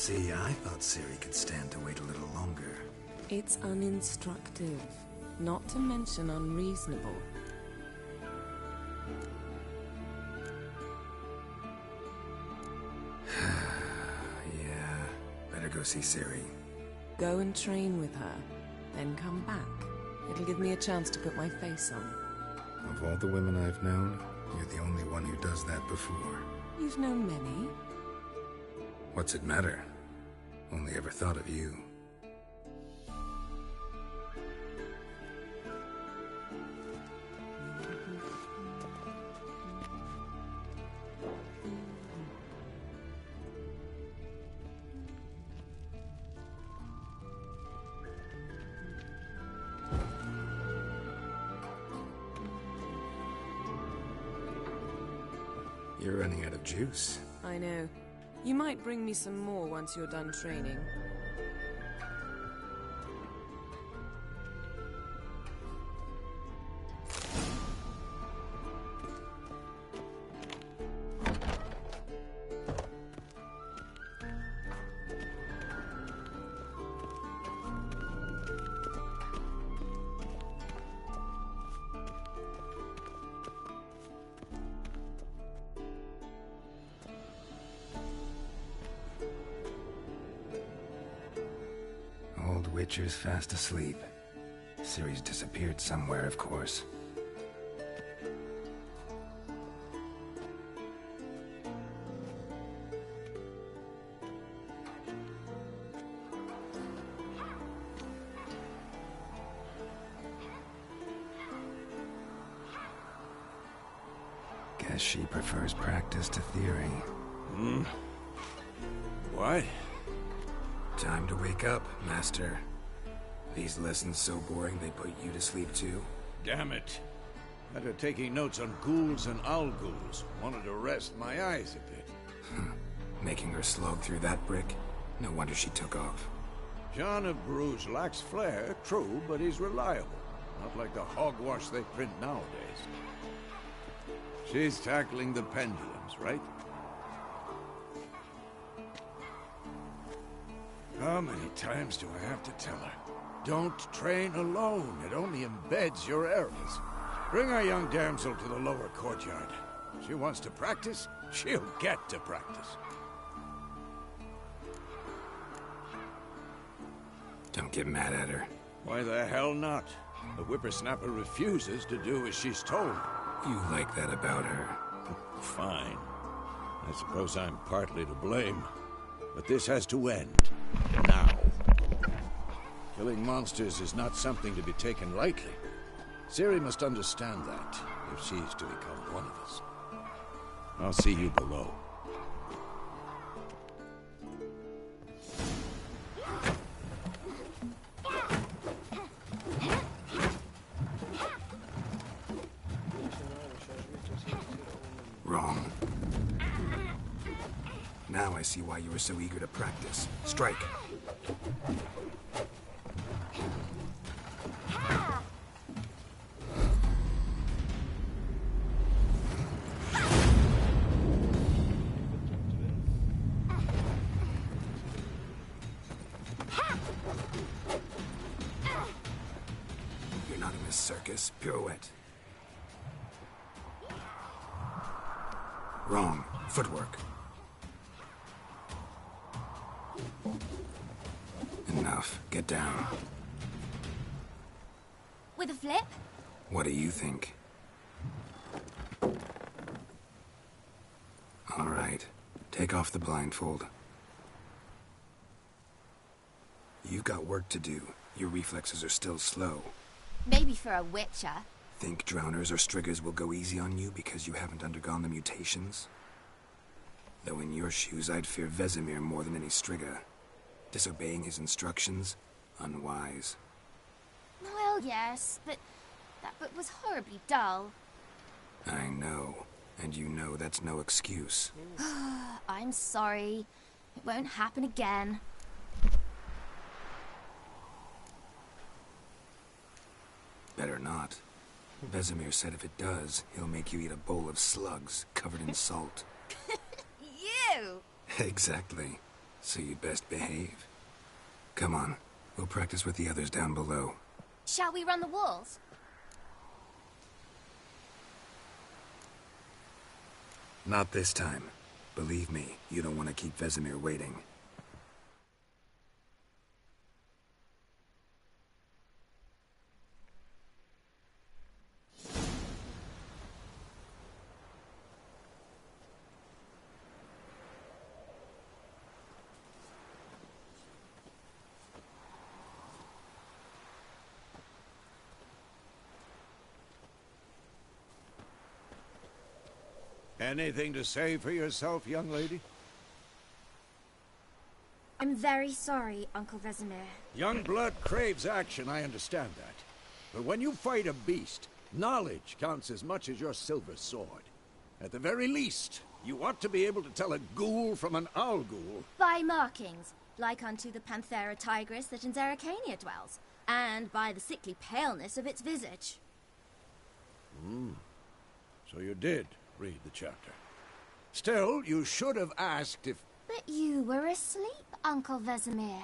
See, I thought Ciri could stand to wait a little longer. It's uninstructive, not to mention unreasonable. Yeah, better go see Ciri. Go and train with her, then come back. It'll give me a chance to put my face on. Of all the women I've known, you're the only one who does that before. You've known many. What's it matter? Only ever thought of you. You're running out of juice. I know. You might bring me some more once you're done training. Old Witcher's fast asleep. Ciri's disappeared somewhere, of course. Guess she prefers practice to theory. What? Time to wake up, Master. These lessons so boring they put you to sleep too? Damn it. After taking notes on ghouls and owl ghouls, wanted to rest my eyes a bit. Making her slog through that brick? No wonder she took off. John of Bruges lacks flair, true, but he's reliable. Not like the hogwash they print nowadays. She's tackling the pendulums, right? How many times do I have to tell her? Don't train alone. It only embeds your errors. Bring our young damsel to the lower courtyard. She wants to practice, she'll get to practice. Don't get mad at her. Why the hell not? The whippersnapper refuses to do as she's told. You like that about her. Fine. I suppose I'm partly to blame. But this has to end. Now. Killing monsters is not something to be taken lightly. Ciri must understand that, if she's to become one of us. I'll see you below. Wrong. Now I see why you were so eager to practice. Strike. You're not in this circus. Pirouette. Wrong. Footwork. Enough. Get down. With a flip? What do you think? All right. Take off the blindfold. You've got work to do. Your reflexes are still slow. Maybe for a witcher. Think drowners or striggers will go easy on you because you haven't undergone the mutations? Though in your shoes, I'd fear Vesemir more than any strigger. Disobeying his instructions? Unwise. Well, yes, but that book was horribly dull. I know. And you know that's no excuse. I'm sorry. It won't happen again. Better not. Vesemir said if it does, he'll make you eat a bowl of slugs covered in salt. You! Exactly. So you'd best behave. Come on, we'll practice with the others down below. Shall we run the walls? Not this time. Believe me, you don't want to keep Vesemir waiting. Anything to say for yourself, young lady? I'm very sorry, Uncle Vesemir. Young blood craves action, I understand that. But when you fight a beast, knowledge counts as much as your silver sword. At the very least, you ought to be able to tell a ghoul from an owl ghoul. By markings, like unto the Panthera tigris that in Zerrikania dwells, and by the sickly paleness of its visage. So you did read the chapter. Still, you should have asked if... But you were asleep, Uncle Vesemir.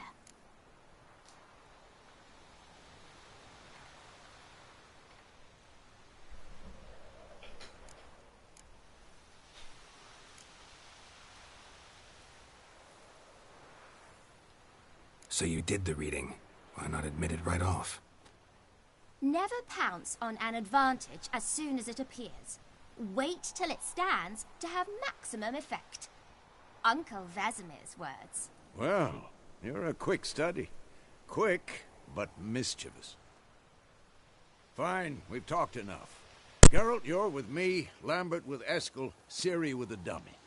So you did the reading. Why not admit it right off? Never pounce on an advantage as soon as it appears. Wait till it stands to have maximum effect. Uncle Vesemir's words. Well, you're a quick study. Quick, but mischievous. Fine, we've talked enough. Geralt, you're with me, Lambert with Eskel, Ciri with the dummy.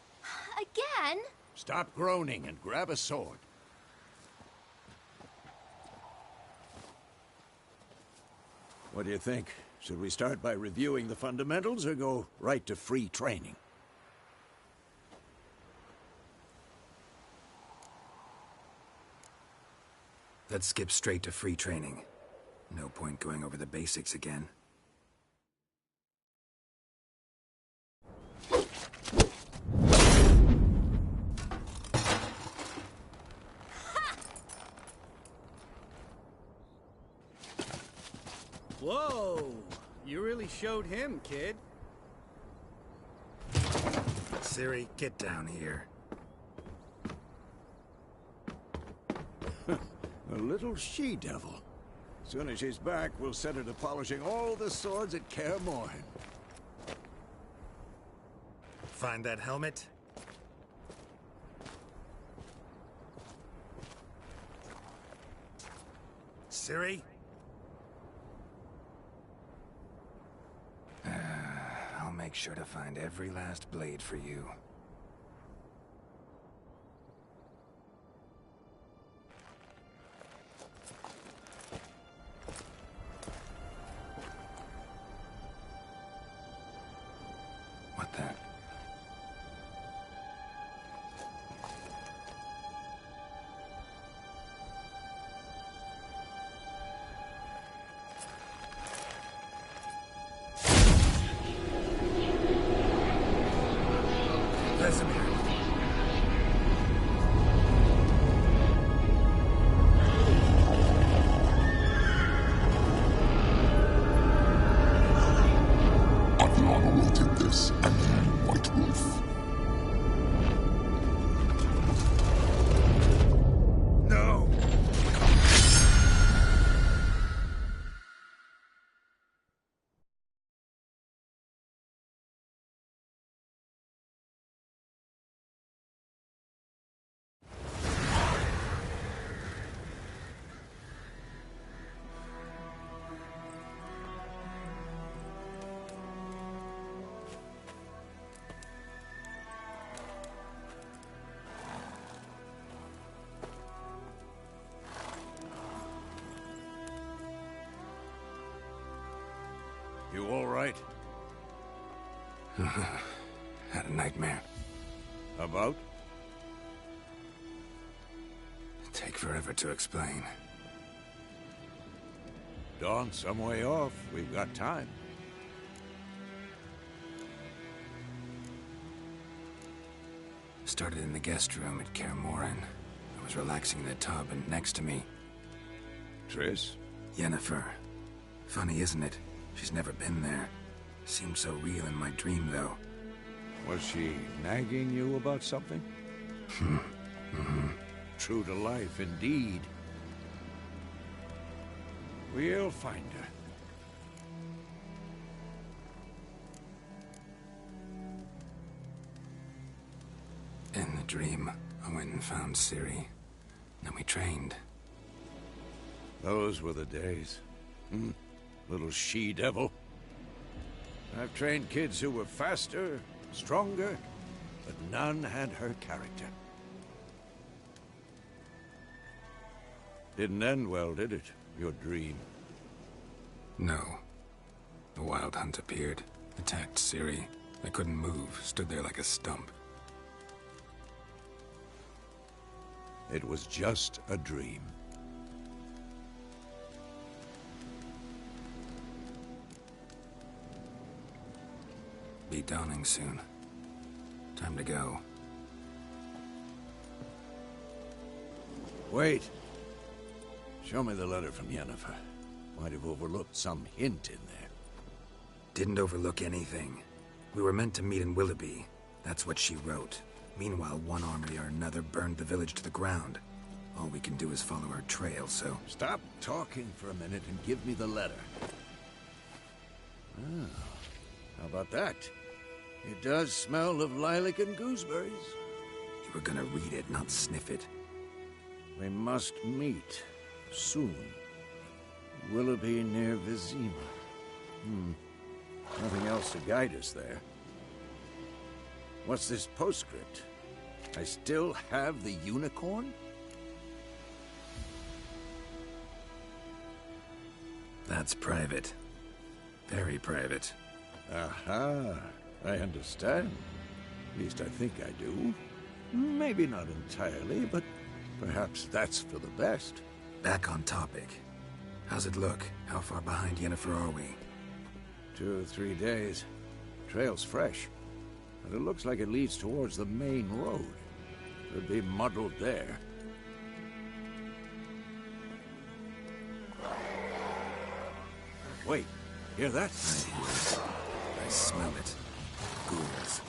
Again? Stop groaning and grab a sword. What do you think? Should we start by reviewing the fundamentals or go right to free training? Let's skip straight to free training. No point going over the basics again. Whoa! You really showed him, kid. Ciri, get down here. A little she-devil. Soon as she's back, we'll set her to polishing all the swords at Kaer Morhen. Find that helmet? Ciri? I'll make sure to find every last blade for you. What the? Vesemir. Adriana will take this, and then White Wolf. No! You all right? Had a nightmare. About? Take forever to explain. Dawn's some way off. We've got time. Started in the guest room at Kaer Morhen. was relaxing in the tub and next to me. Triss? Yennefer. Funny, isn't it? She's never been there. Seemed so real in my dream, though. Was she nagging you about something? True to life, indeed. We'll find her. In the dream, I went and found Ciri. Then we trained. Those were the days. Little she-devil. I've trained kids who were faster, stronger, but none had her character. Didn't end well, did it? Your dream? No. The Wild Hunt appeared, attacked Ciri. I couldn't move, stood there like a stump. It was just a dream. Be dawning soon. Time to go. Wait. Show me the letter from Yennefer. Might have overlooked some hint in there. Didn't overlook anything. We were meant to meet in Willoughby. That's what she wrote. Meanwhile, one army or another burned the village to the ground. All we can do is follow her trail, so... Stop talking for a minute and give me the letter. Ah, how about that? It does smell of lilac and gooseberries. You were gonna read it, not sniff it. We must meet. Soon. Willoughby near Vizima. Nothing else to guide us there. What's this postscript? I still have the unicorn? That's private. Very private. Aha. I understand. At least I think I do. Maybe not entirely, but perhaps that's for the best. Back on topic. How's it look? How far behind Yennefer are we? 2 or 3 days. Trail's fresh. But it looks like it leads towards the main road. Could be muddled there. Wait, hear that? I smell it. Ghouls.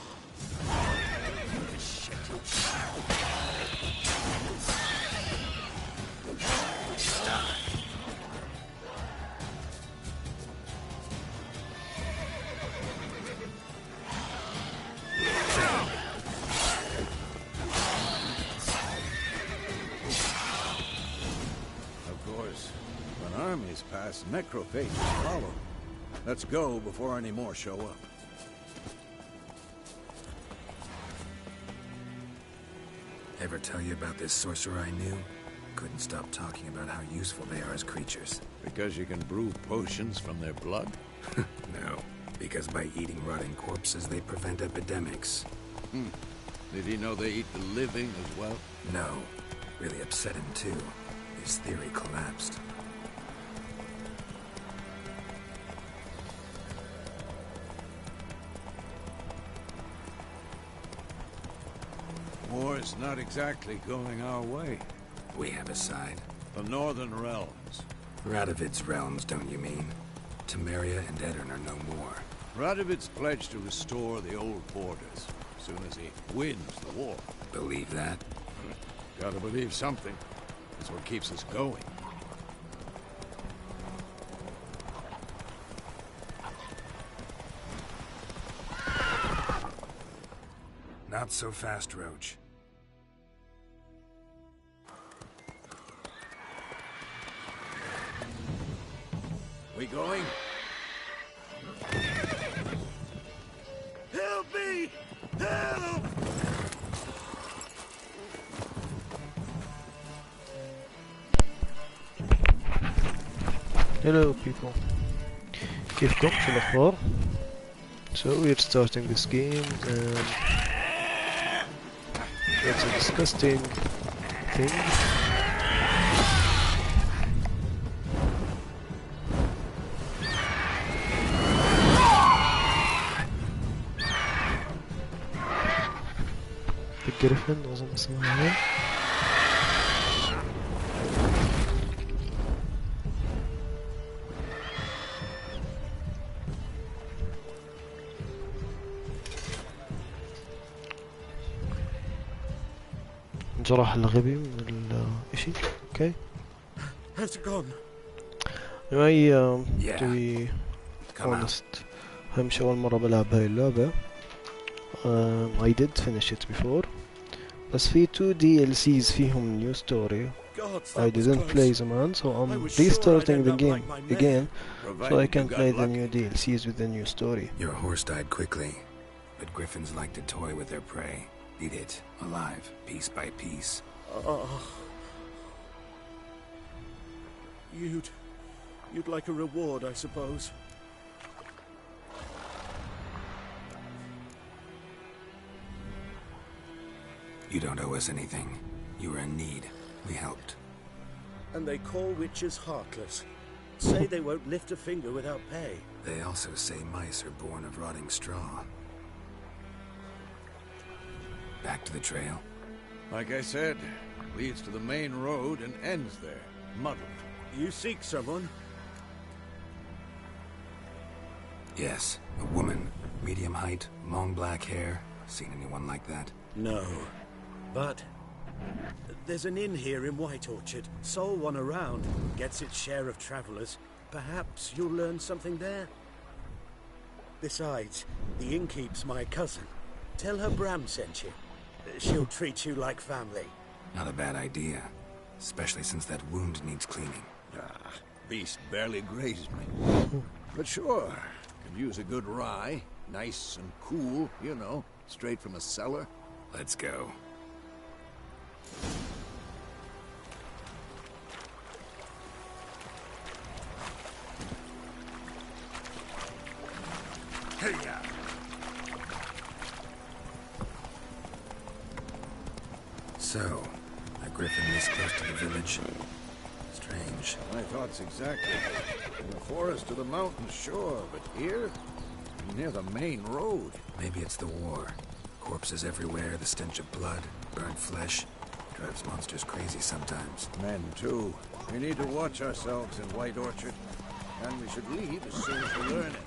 Of course, when armies pass, necrophages follow. Let's go before any more show up. Ever tell you about this sorcerer I knew? Couldn't stop talking about how useful they are as creatures. Because you can brew potions from their blood? No, because by eating rotting corpses, they prevent epidemics. Did he know they eat the living as well? No. Really upset him, too. His theory collapsed. War's not exactly going our way. We have a side. The Northern Realms. Radovid's realms, don't you mean? Temeria and Edirn are no more. Radovid's pledged to restore the old borders, as soon as he wins the war. Believe that? Gotta believe something. That's what keeps us going. Not so fast, Roach. We going? Help me! Help! Hello people. Give Gongje nog voor. So we're starting this game and it's a disgusting thing. The Griffin was on the side. الجراح الغبي من الاشي. اوكي. How's it gone? anyway Yeah. to be Come out. honest مش أول مرة بلعب هاي اللعبة. I did finish it before. بس في 2 DLCs فيهم new story. God, I didn't play them on, so I'm restarting the game again so I can play the new DLCs with the new story. Your horse died quickly, but griffins like to toy with their prey. Eat it, alive, piece by piece. You'd like a reward, I suppose. You don't owe us anything. You were in need. We helped. And they call witches heartless. Say they won't lift a finger without pay. They also say mice are born of rotting straw. Back to the trail. Like I said, leads to the main road and ends there, muddled. You seek someone? Yes, a woman. Medium height, long black hair. Seen anyone like that? No. But there's an inn here in White Orchard. Sole one around. Gets its share of travelers. Perhaps you'll learn something there? Besides, the innkeep's my cousin. Tell her Bram sent you. She'll treat you like family. Not a bad idea. Especially since that wound needs cleaning. Beast barely grazed me. But sure, could use a good rye. Nice and cool, you know, straight from a cellar. Let's go. Hey-ya! So, a griffin this close to the village? Strange. My thoughts exactly. From the forest to the mountains, sure, but here? Near the main road. Maybe it's the war. Corpses everywhere, the stench of blood, burnt flesh. Drives monsters crazy sometimes. Men, too. We need to watch ourselves in White Orchard. And we should leave as soon as we learn it.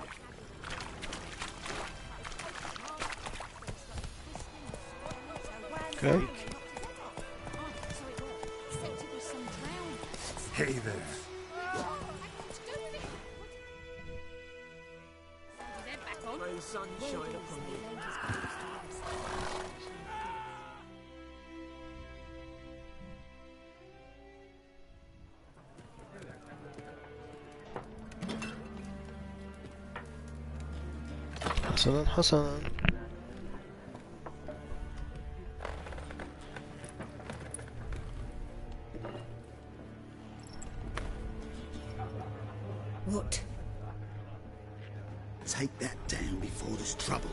Okay. Hey there. May sun shine upon you. حسنا حسنا. What? Take that down before there's trouble.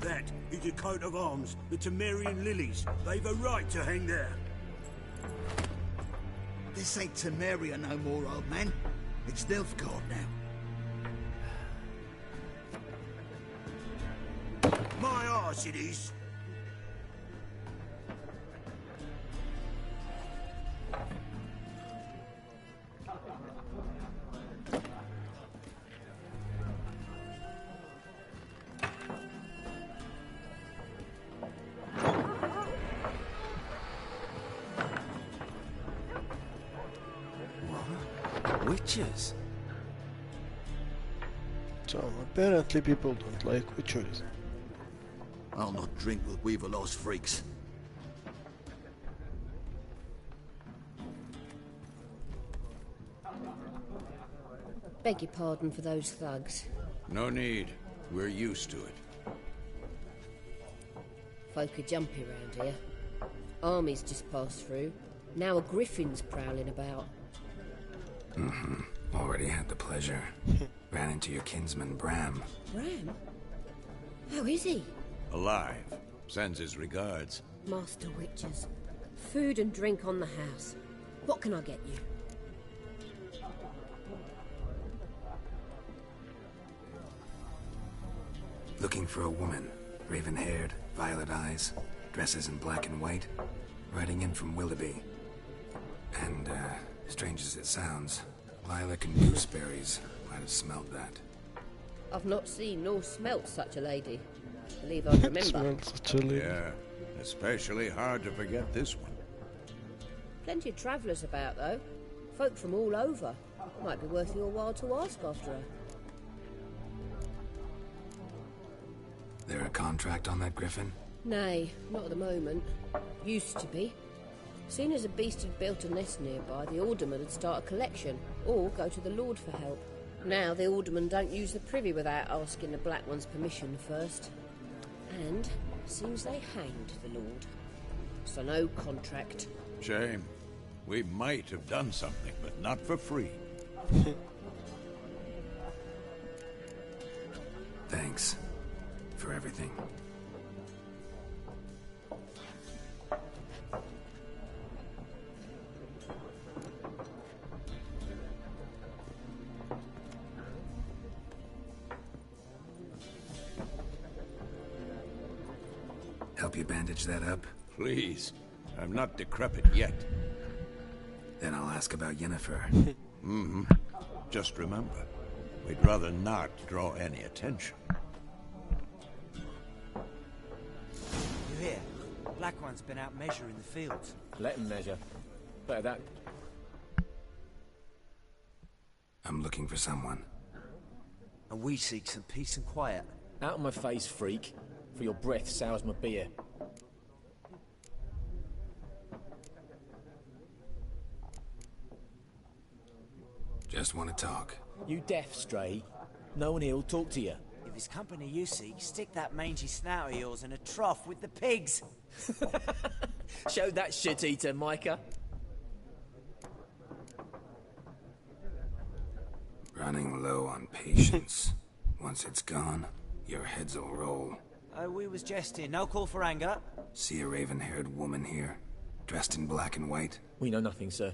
That is a coat of arms, the Temerian lilies. They've a right to hang there. This ain't Temeria no more, old man. It's Nilfgaard now. My arse it is. Witches? So apparently people don't like witches. I'll not drink with Weaver-Lost freaks. Beg your pardon for those thugs. No need. We're used to it. Folk are jumpy round here. Armies just passed through. Now a griffin's prowling about. Mm-hmm. Already had the pleasure. Ran into your kinsman, Bram. Bram? How is he? Alive. Sends his regards. Master Witches. Food and drink on the house. What can I get you? Looking for a woman. Raven-haired, violet eyes, dresses in black and white. Riding in from Willoughby. And, strange as it sounds, lilac and gooseberries. Might have smelled that. I've not seen nor smelt such a lady. Believe I remember. Smells such a lady. Yeah. Especially hard to forget this one. Plenty of travellers about, though. Folk from all over. Might be worth your while to ask after her. There a contract on that griffin? Nay, not at the moment. Used to be. Soon as a beast had built a nest nearby, the alderman would start a collection, or go to the Lord for help. Now the aldermen don't use the privy without asking the Black One's permission first. And seems they hanged the Lord. So no contract. Shame. We might have done something, but not for free. Thanks for everything. Help you bandage that up? Please. I'm not decrepit yet. Then I'll ask about Yennefer. Mm-hmm. Just remember, we'd rather not draw any attention. You hear? Black One's been out measuring the fields. Let him measure. Better that. I'm looking for someone. And we seek some peace and quiet. Out of my face, freak. For your breath sours my beer. Just want to talk. You deaf, Stray? No one here'll talk to you. If it's company you seek, stick that mangy snout of yours in a trough with the pigs. Show that shit-eater, Micah. Running low on patience. Once it's gone, your heads will roll. Oh, we was jesting. No call for anger. See a raven-haired woman here, dressed in black and white? We know nothing, sir.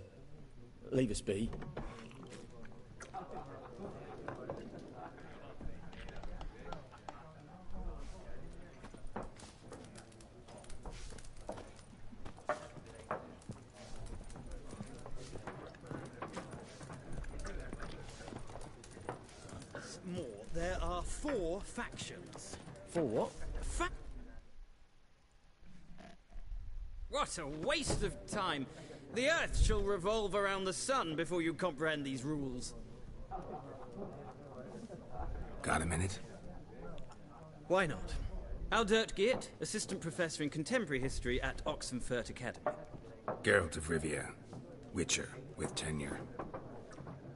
Leave us be. More. There are 4 factions. 4 what? What a waste of time. The Earth shall revolve around the sun before you comprehend these rules. Got a minute? Why not? Aldert Geert, Assistant Professor in Contemporary History at Oxenfurt Academy. Geralt of Rivia, Witcher, with tenure.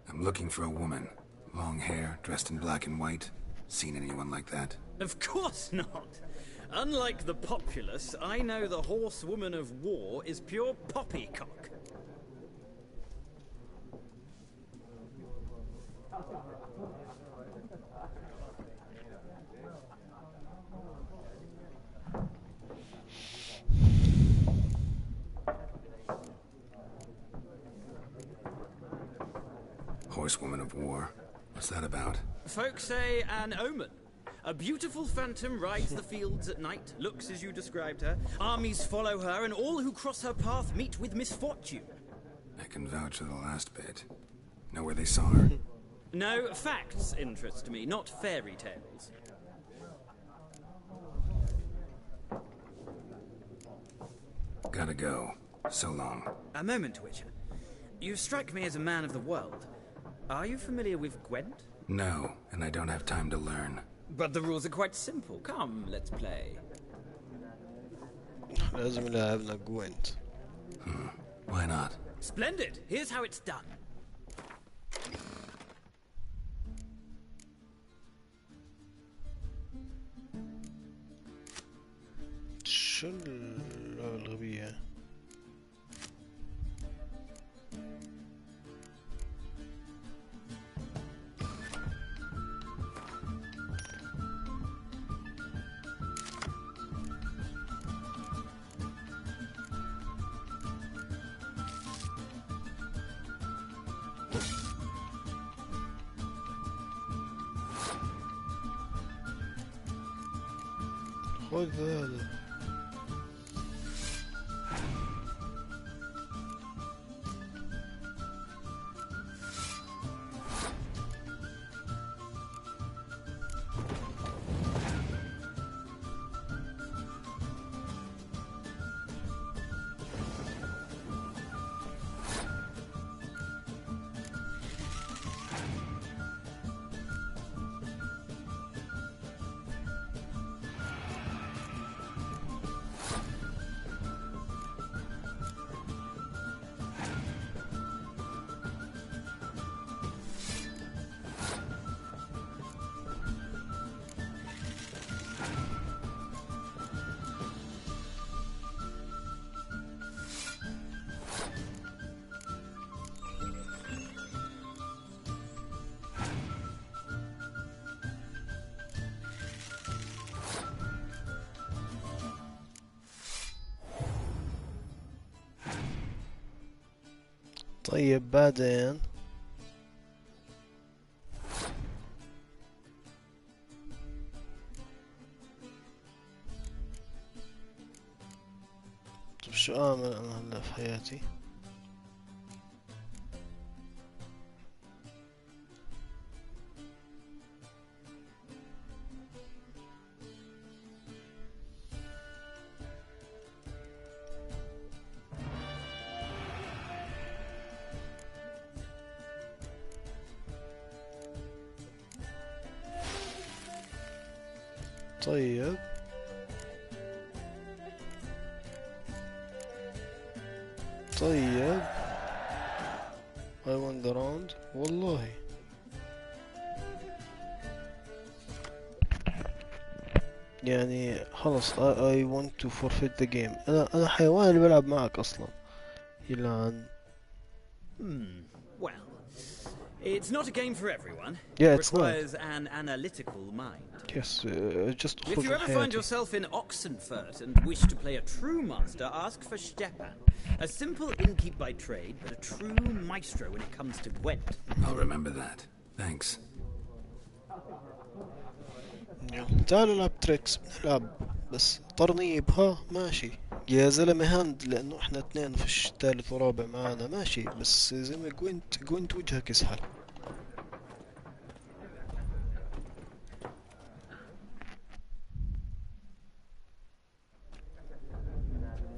I'm looking for a woman. Long hair, dressed in black and white. Seen anyone like that? Of course not. Unlike the populace, I know the horsewoman of war is pure poppycock. Horsewoman of war. What's that about? Folk say an omen. A beautiful phantom rides the fields at night, looks as you described her. Armies follow her, and all who cross her path meet with misfortune. I can vouch for the last bit. Know where they saw her? No, facts interest me, not fairy tales. Gotta go. So long. A moment, Witcher. You strike me as a man of the world. Are you familiar with Gwent? No, and I don't have time to learn. But the rules are quite simple. Come, let's play. لازم نلعبنا جوينت. Why not? Splendid. Here's how it's done. شو اللغة الغبية؟ خذ هذا. طيب بعدين طيب شو اعمل انا هلا في حياتي؟ طيب طيب I went around والله يعني خلص I want to forfeit the game. أنا حيوان اللي بلعب معك أصلا يلعن. Well, it's not a game for everyone. Yeah, It it's not. requires an analytical mind. Yes, just If you ever find yourself in Oxenfurt and wish to play a true master, ask for Stepan. A simple innkeep by trade, but a true maestro when it comes to Gwent. I'll remember that. Thanks. تعال نلعب تريكس، نلعب بس ترنيب ها ماشي يا زلمة هاند، لأنه احنا اثنين فيش ثالث ورابع معانا ماشي، بس زي ما جوينت وجهك يسحل.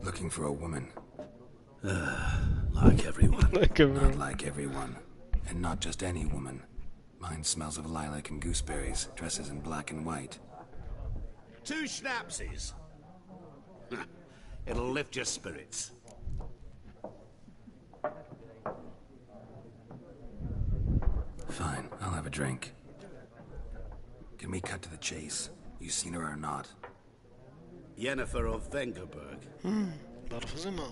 Looking for a woman. Like everyone. Like everyone. Not like everyone. And not just any woman. Mine smells of lilac and gooseberries, dresses in black and white. 2 schnapsies. It'll lift your spirits. Fine, I'll have a drink. Can we cut to the chase? You seen her or not? Yennefer of Vengerberg. بعرف اسمها.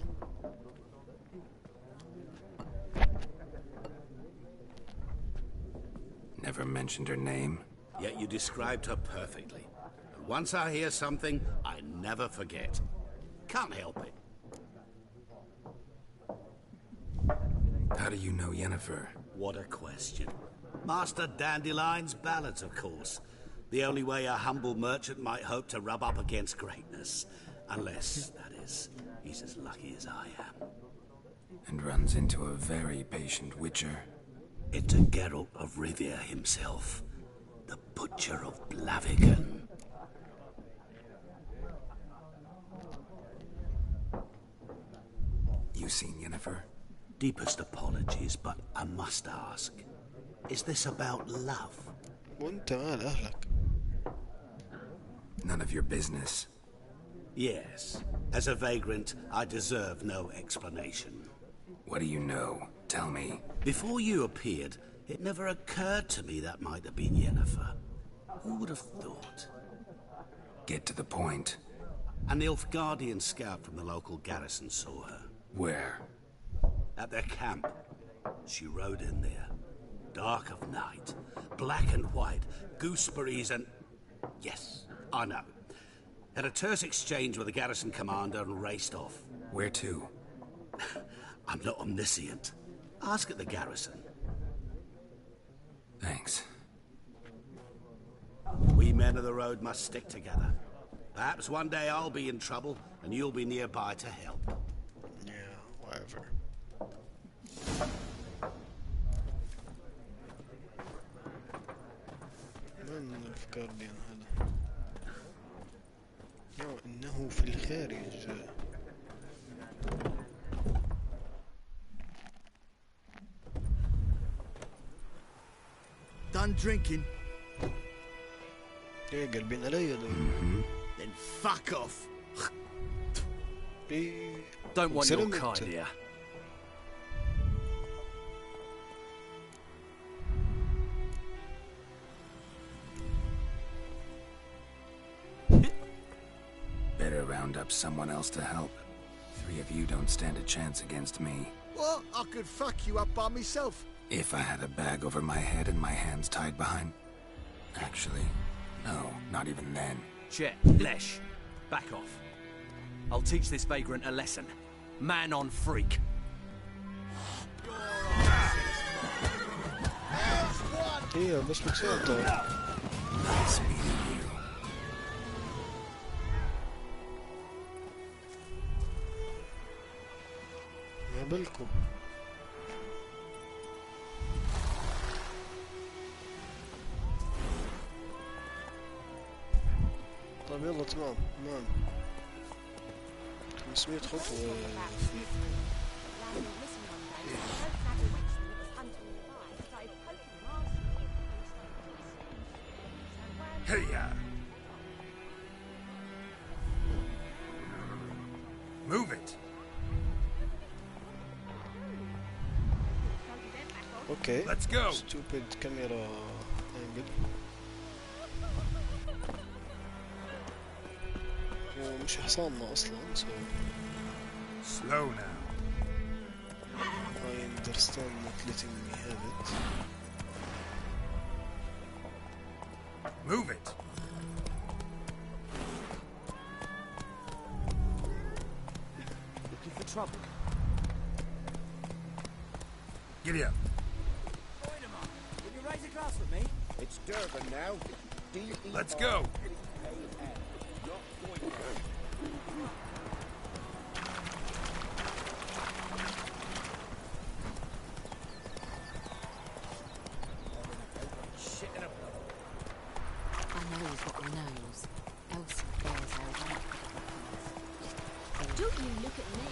Never mentioned her name. Yet you described her perfectly. And once I hear something, I never forget. Can't help it. How do you know Yennefer? What a question. Master Dandelion's ballads, of course. The only way a humble merchant might hope to rub up against greatness. Unless, that is, he's as lucky as I am. And runs into a very patient witcher. Into Geralt of Rivia himself. The Butcher of Blaviken. You seen Yennefer? Deepest apologies, but I must ask. Is this about love? وانت مال أهلك. None of your business. Yes. As a vagrant, I deserve no explanation. What do you know? Tell me. Before you appeared, it never occurred to me that might have been Yennefer. Who would have thought? Get to the point. An Nilfgaardian scout from the local garrison saw her. Where? At their camp. She rode in there. Dark of night. Black and white. Gooseberries and... Yes, I know. Had a terse exchange with the garrison commander and raced off. Where to? I'm not omniscient. Ask at the garrison. Thanks. We men of the road must stick together. Perhaps one day I'll be in trouble and you'll be nearby to help. Yeah, whatever. من الفكارديان هذا؟ إنه في الخارج. Done drinking? إيه قلبين علي Then fuck off. Don't want your kind here. Better round up someone else to help. 3 of you don't stand a chance against me. What? I could fuck you up by myself. If I had a bag over my head and my hands tied behind... Actually, no, not even then. Chet, Lesh, back off. I'll teach this vagrant a lesson. Man on freak. هي بس بتساعد. Nice meeting you. ما بالكم. طيب يلا تمام تمام. 500 خطوة في Hey-ya! Move it! اوكي. Let's go! Stupid camera angle. ومش حصاننا اصلا so Slow now. I understand not letting me have it. Move it! Looking for trouble? Giddy up. Will you raise a glass with me? It's Durban now. Let's go! I knows what I knows. Elsa bears her right. Don't you look at me.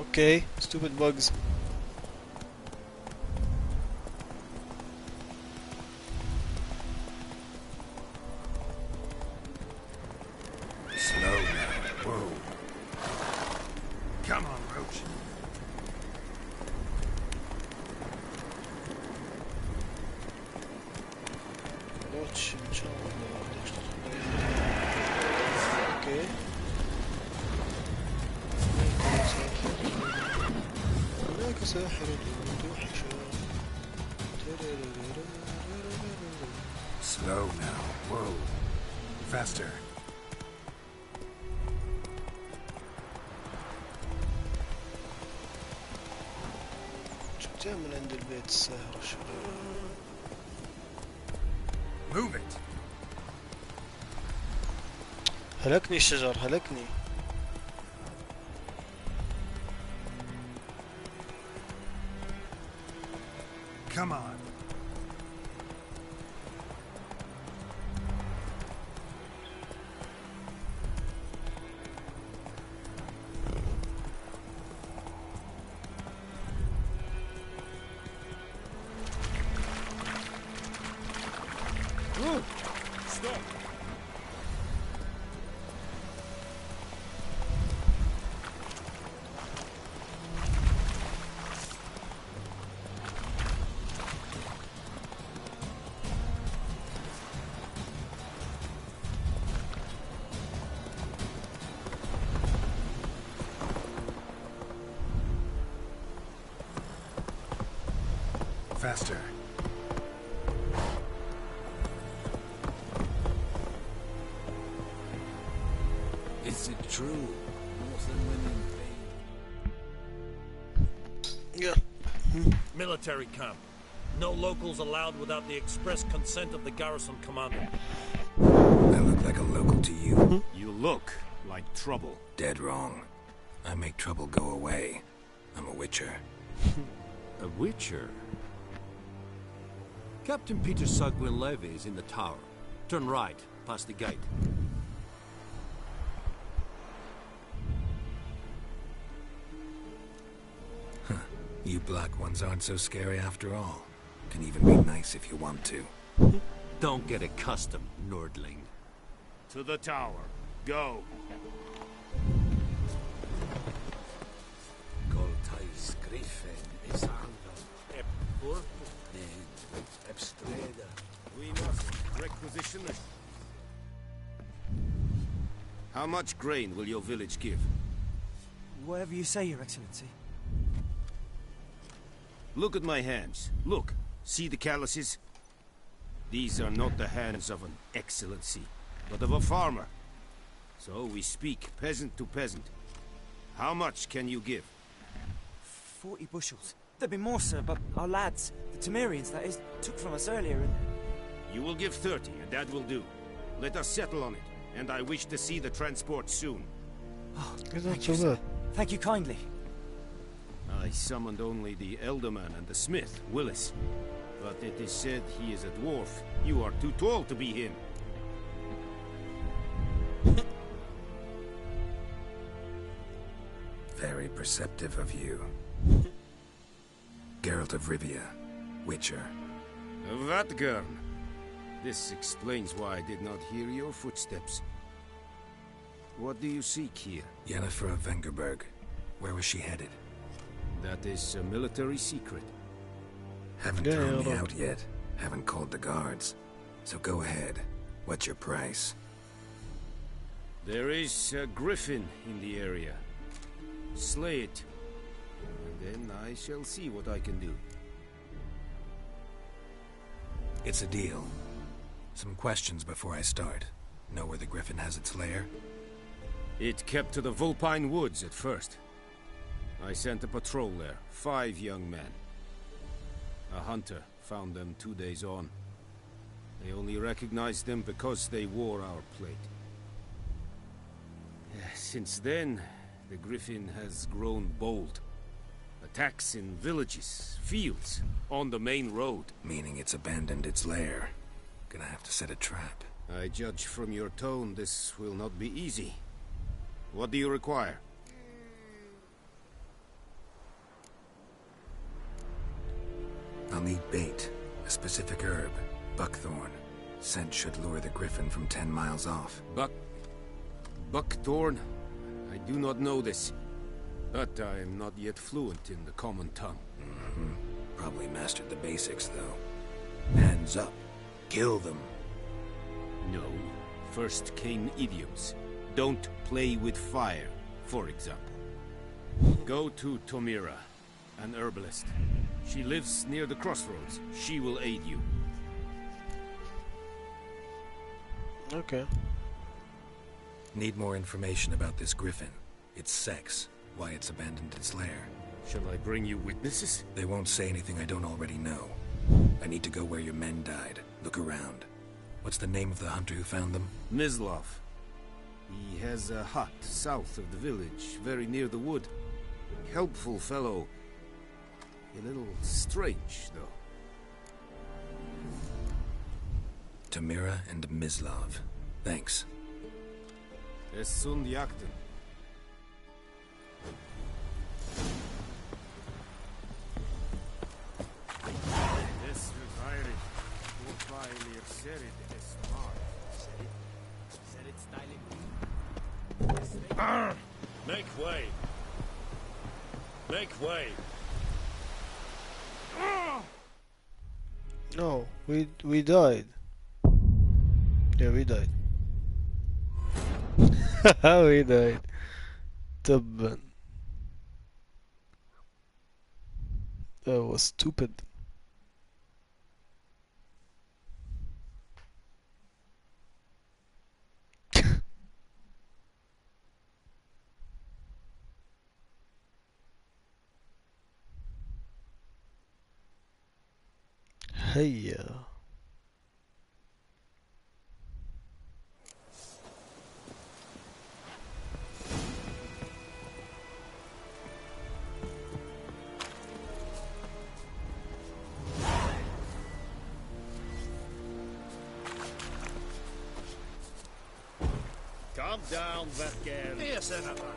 Okay, stupid bugs. Slow now. Whoa. Come on, Roach. Roach ان شاء الله بدك تدخل. اوكي. هناك ساحرة متوحشة. Slow now. Whoa. Faster. شو بتعمل عند البيت الساحرة الشباب؟ Move it. هلكني الشجر هلكني. Come on. Stop! Faster. Is it true? Northern women Yeah. Military camp. No locals allowed without the express consent of the garrison commander. I look like a local to you? You look like trouble. Dead wrong. I make trouble go away. I'm a witcher. A witcher? Captain Peter Sugwin Levy is in the tower. Turn right, past the gate. You black ones aren't so scary after all. Can even be nice if you want to. Don't get accustomed, Nordling. To the tower. Go. Goltais Griffin is Epur and Ebstreda. We must requisition it. How much grain will your village give? Whatever you say, Your Excellency. Look at my hands. Look. See the calluses? These are not the hands of an excellency, but of a farmer. So we speak peasant to peasant. How much can you give? 40 bushels. There'd be more, sir, but our lads, the Temerians, that is, took from us earlier and... You will give 30, and that will do. Let us settle on it, and I wish to see the transport soon. Oh, thank you, sir. Thank you kindly. I summoned only the Elderman and the smith, Willis. But it is said he is a dwarf. You are too tall to be him. Very perceptive of you. Geralt of Rivia, Witcher. Vatgern. This explains why I did not hear your footsteps. What do you seek here? Yennefer of Vengerberg. Where was she headed? That is a military secret. Haven't thrown me out yet. Haven't called the guards. So go ahead. What's your price? There is a griffin in the area. Slay it. And then I shall see what I can do. It's a deal. Some questions before I start. Know where the griffin has its lair? It kept to the Vulpine Woods at first. I sent a patrol there, 5 young men. A hunter found them 2 days on. They only recognized them because they wore our plate. Since then, the griffin has grown bold. Attacks in villages, fields, on the main road. Meaning it's abandoned its lair. Gonna have to set a trap. I judge from your tone this will not be easy. What do you require? I'll need bait, a specific herb, buckthorn. Scent should lure the griffin from 10 miles off. Buckthorn? I do not know this. But I am not yet fluent in the common tongue. Probably mastered the basics, though. Hands up. Kill them. No. First came idioms. Don't play with fire, for example. Go to Tomira, an herbalist. She lives near the crossroads. She will aid you. Okay. Need more information about this griffin. Its sex. Why it's abandoned its lair. Shall I bring you witnesses? They won't say anything I don't already know. I need to go where your men died. Look around. What's the name of the hunter who found them? Mislav. He has a hut south of the village, very near the wood. Helpful fellow. A little strange, though. Tomira and Mislav. Thanks. Es sunt jakten. Es retired. Vorfeilir serid es mar. Serid styling. Make way. Make way. No, we died. Yeah, we died. We died. Tubban. That was stupid. هيا. Calm down, Vatgern. Yes, Senator.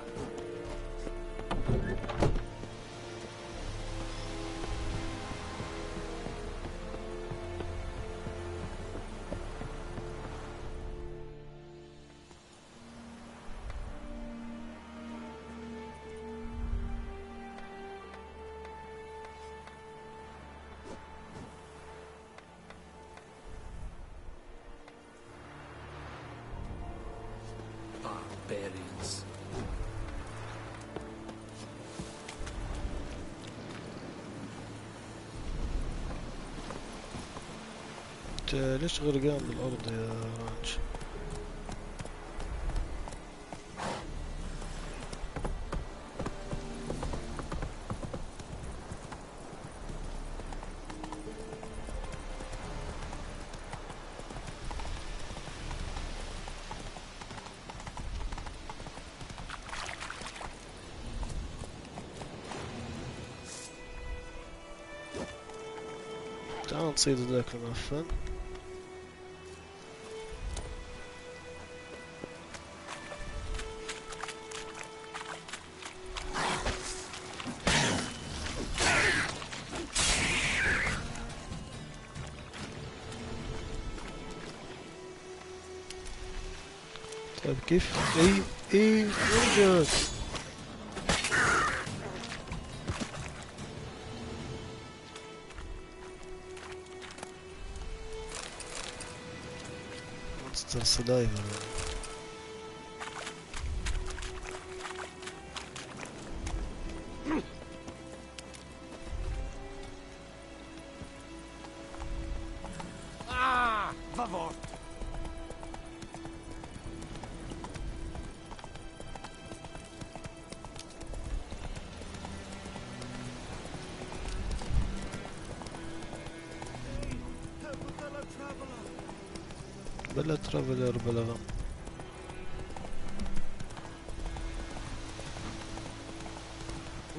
Barbarians. ليش غرقان بالأرض يا رانش؟ ما نصيد ذاك المعفن. طيب كيف؟ اي وين جات؟ مونستر سلايفر. Ah, favor. بلا ترافلر بلا غم.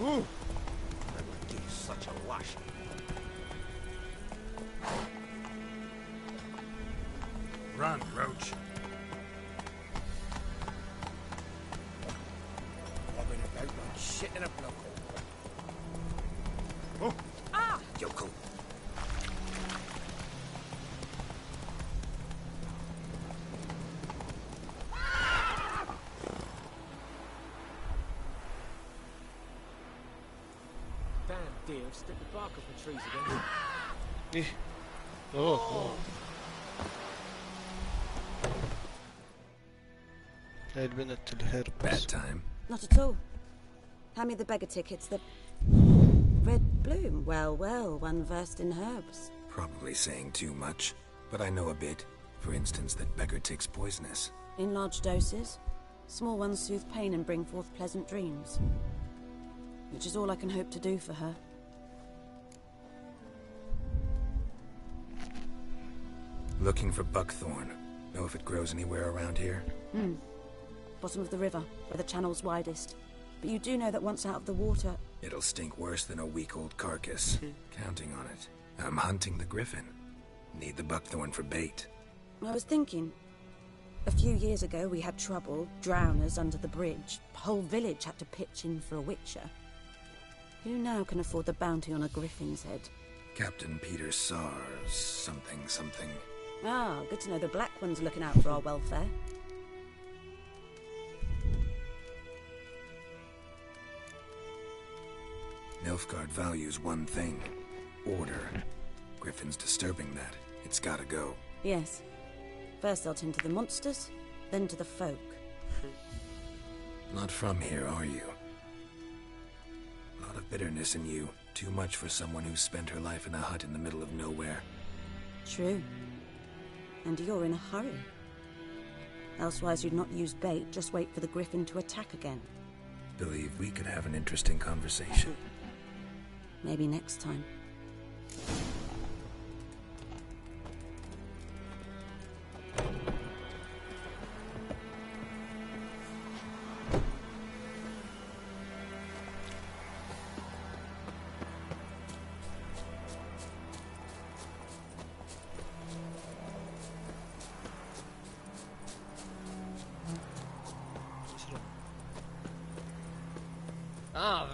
Ooh! That would give such a lash. Run, Roach. Bobbing about like shit in a block. Oh! Ah! Yokel. Damn deer, stick the bark off the trees again. ايه اوه هاي البنت الهرب. Bad time. Not at all. Hand me the beggar tickets. The red bloom. Well, well, one versed in herbs. Probably saying too much, but I know a bit. For instance, that beggar tick's poisonous. In large doses. Small ones soothe pain and bring forth pleasant dreams. Which is all I can hope to do for her. Looking for buckthorn. Know if it grows anywhere around here? Bottom of the river, where the channel's widest. But you do know that once out of the water... It'll stink worse than a week-old carcass. Counting on it. I'm hunting the griffin. Need the buckthorn for bait. I was thinking... A few years ago we had trouble, drowners under the bridge. The whole village had to pitch in for a witcher. Who now can afford the bounty on a griffin's head? Captain Peter Sars, something. Ah, good to know the Black One's looking out for our welfare. Nilfgaard values one thing. Order. Griffin's disturbing that. It's gotta go. Yes. First they'll tend to the monsters, then to the folk. Not from here, are you? A lot of bitterness in you. Too much for someone who's spent her life in a hut in the middle of nowhere. True. And you're in a hurry. Elsewise you'd not use bait, just wait for the griffin to attack again. Believe we could have an interesting conversation. Maybe next time. Ah!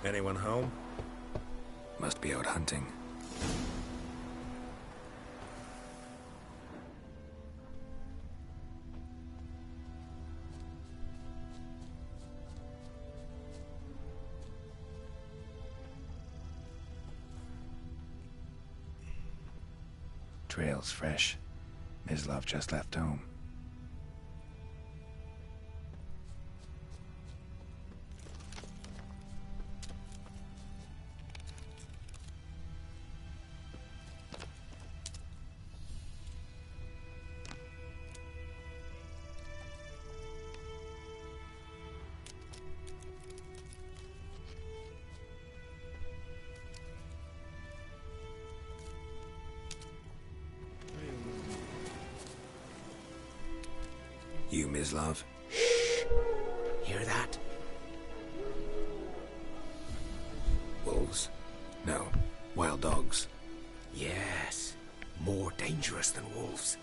Anyone home? Must be out hunting. Trail's fresh. Mislav just left home. Stanislav. Hear that? Wolves? No, wild dogs. Yes. More dangerous than wolves.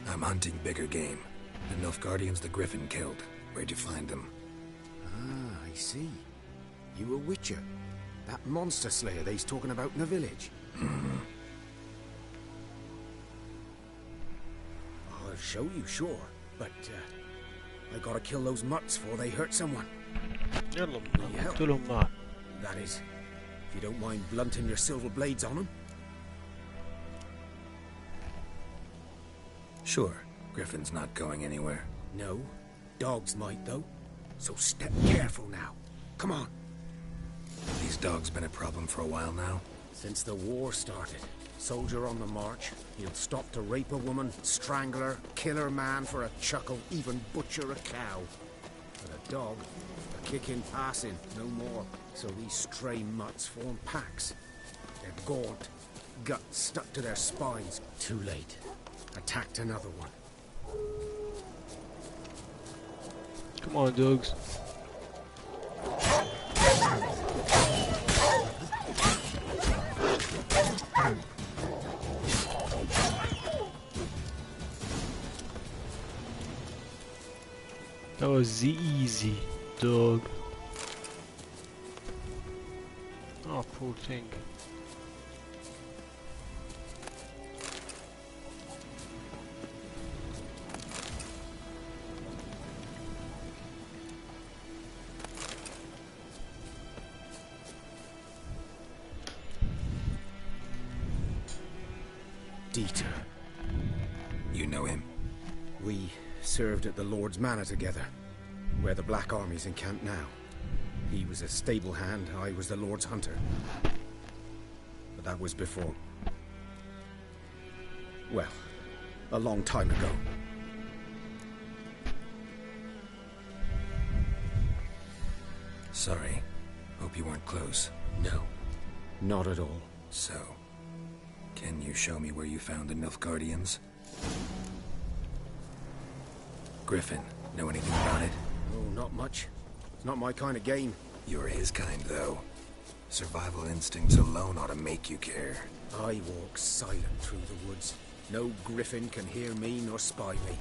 I'm hunting bigger game. The Nilfgaardians the Griffin killed. Where'd you find them? Ah, I see. You a witcher. That monster slayer they's talking about in the village. I'll show you, sure. But, I gotta kill those mutts before they hurt someone. يلا Yeah. نقتلهم معا. That is, if you don't mind blunting your silver blades on them. Sure. Griffin's not going anywhere. No. Dogs might, though. So step careful now. Come on. These dogs been a problem for a while now? Since the war started. Soldier on the march. He'll stop to rape a woman, strangle her, kill her man for a chuckle, even butcher a cow. But a dog, a kick in passing, no more. So these stray mutts form packs. They're gaunt, guts stuck to their spines. Too late. Attacked another one. Come on, dogs. That was the easy dog. Oh, poor thing. Dieter. You know him? We served at the Lord's Manor together, where the Black Army's encamped now. He was a stable hand, I was the Lord's hunter. But that was before. Well, a long time ago. Sorry. Hope you weren't close. No, not at all. So, can you show me where you found the Nilfgaardians? Griffin, know anything about it? Oh, not much. It's not my kind of game. You're his kind, though. Survival instincts alone ought to make you care. I walk silent through the woods. No griffin can hear me nor spy me.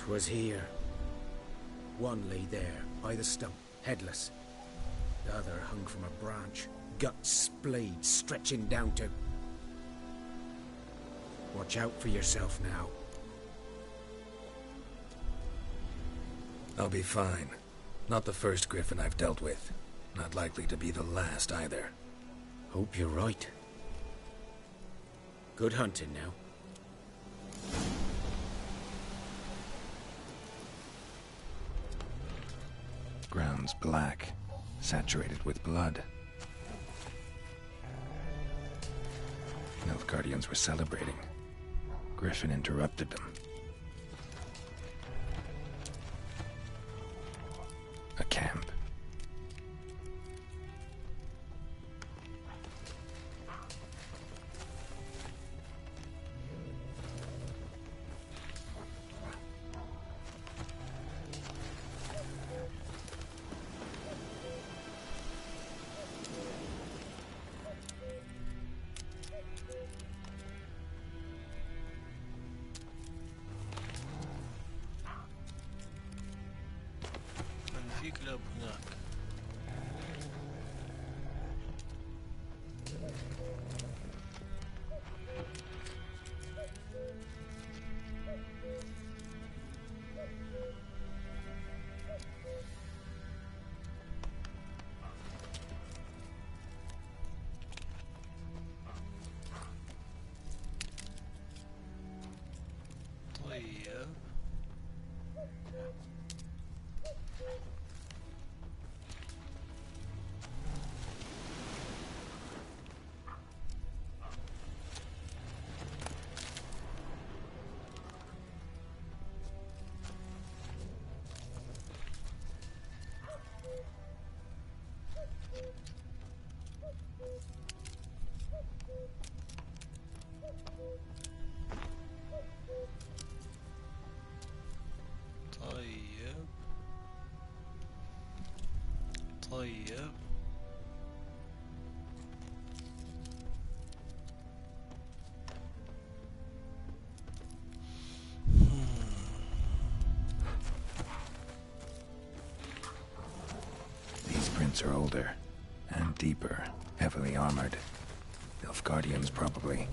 Was here. One lay there, by the stump, headless. The other hung from a branch, guts splayed, stretching down to... Watch out for yourself now. I'll be fine. Not the first Griffin I've dealt with. Not likely to be the last, either. Hope you're right. Good hunting now. Ground's black, saturated with blood. Nilfgaardians were celebrating. Griffin interrupted them. A camp. في كلاب هناك. طيب older. And deeper. Heavily armored. Nilfgaardians, probably.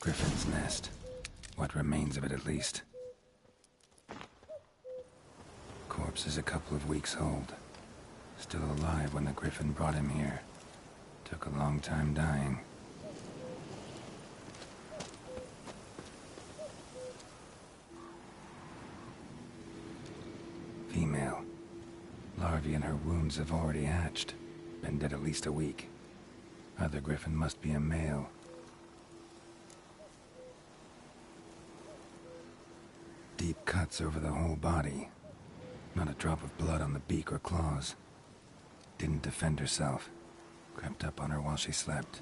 Griffin's nest. What remains of it, at least. Corpse is a couple of weeks old. Still alive when the Griffin brought him here. Took a long time dying. Female. Larvae in her wounds have already hatched. Been dead at least a week. Other Griffin must be a male. Deep cuts over the whole body. Not a drop of blood on the beak or claws. Didn't defend herself. Crept up on her while she slept.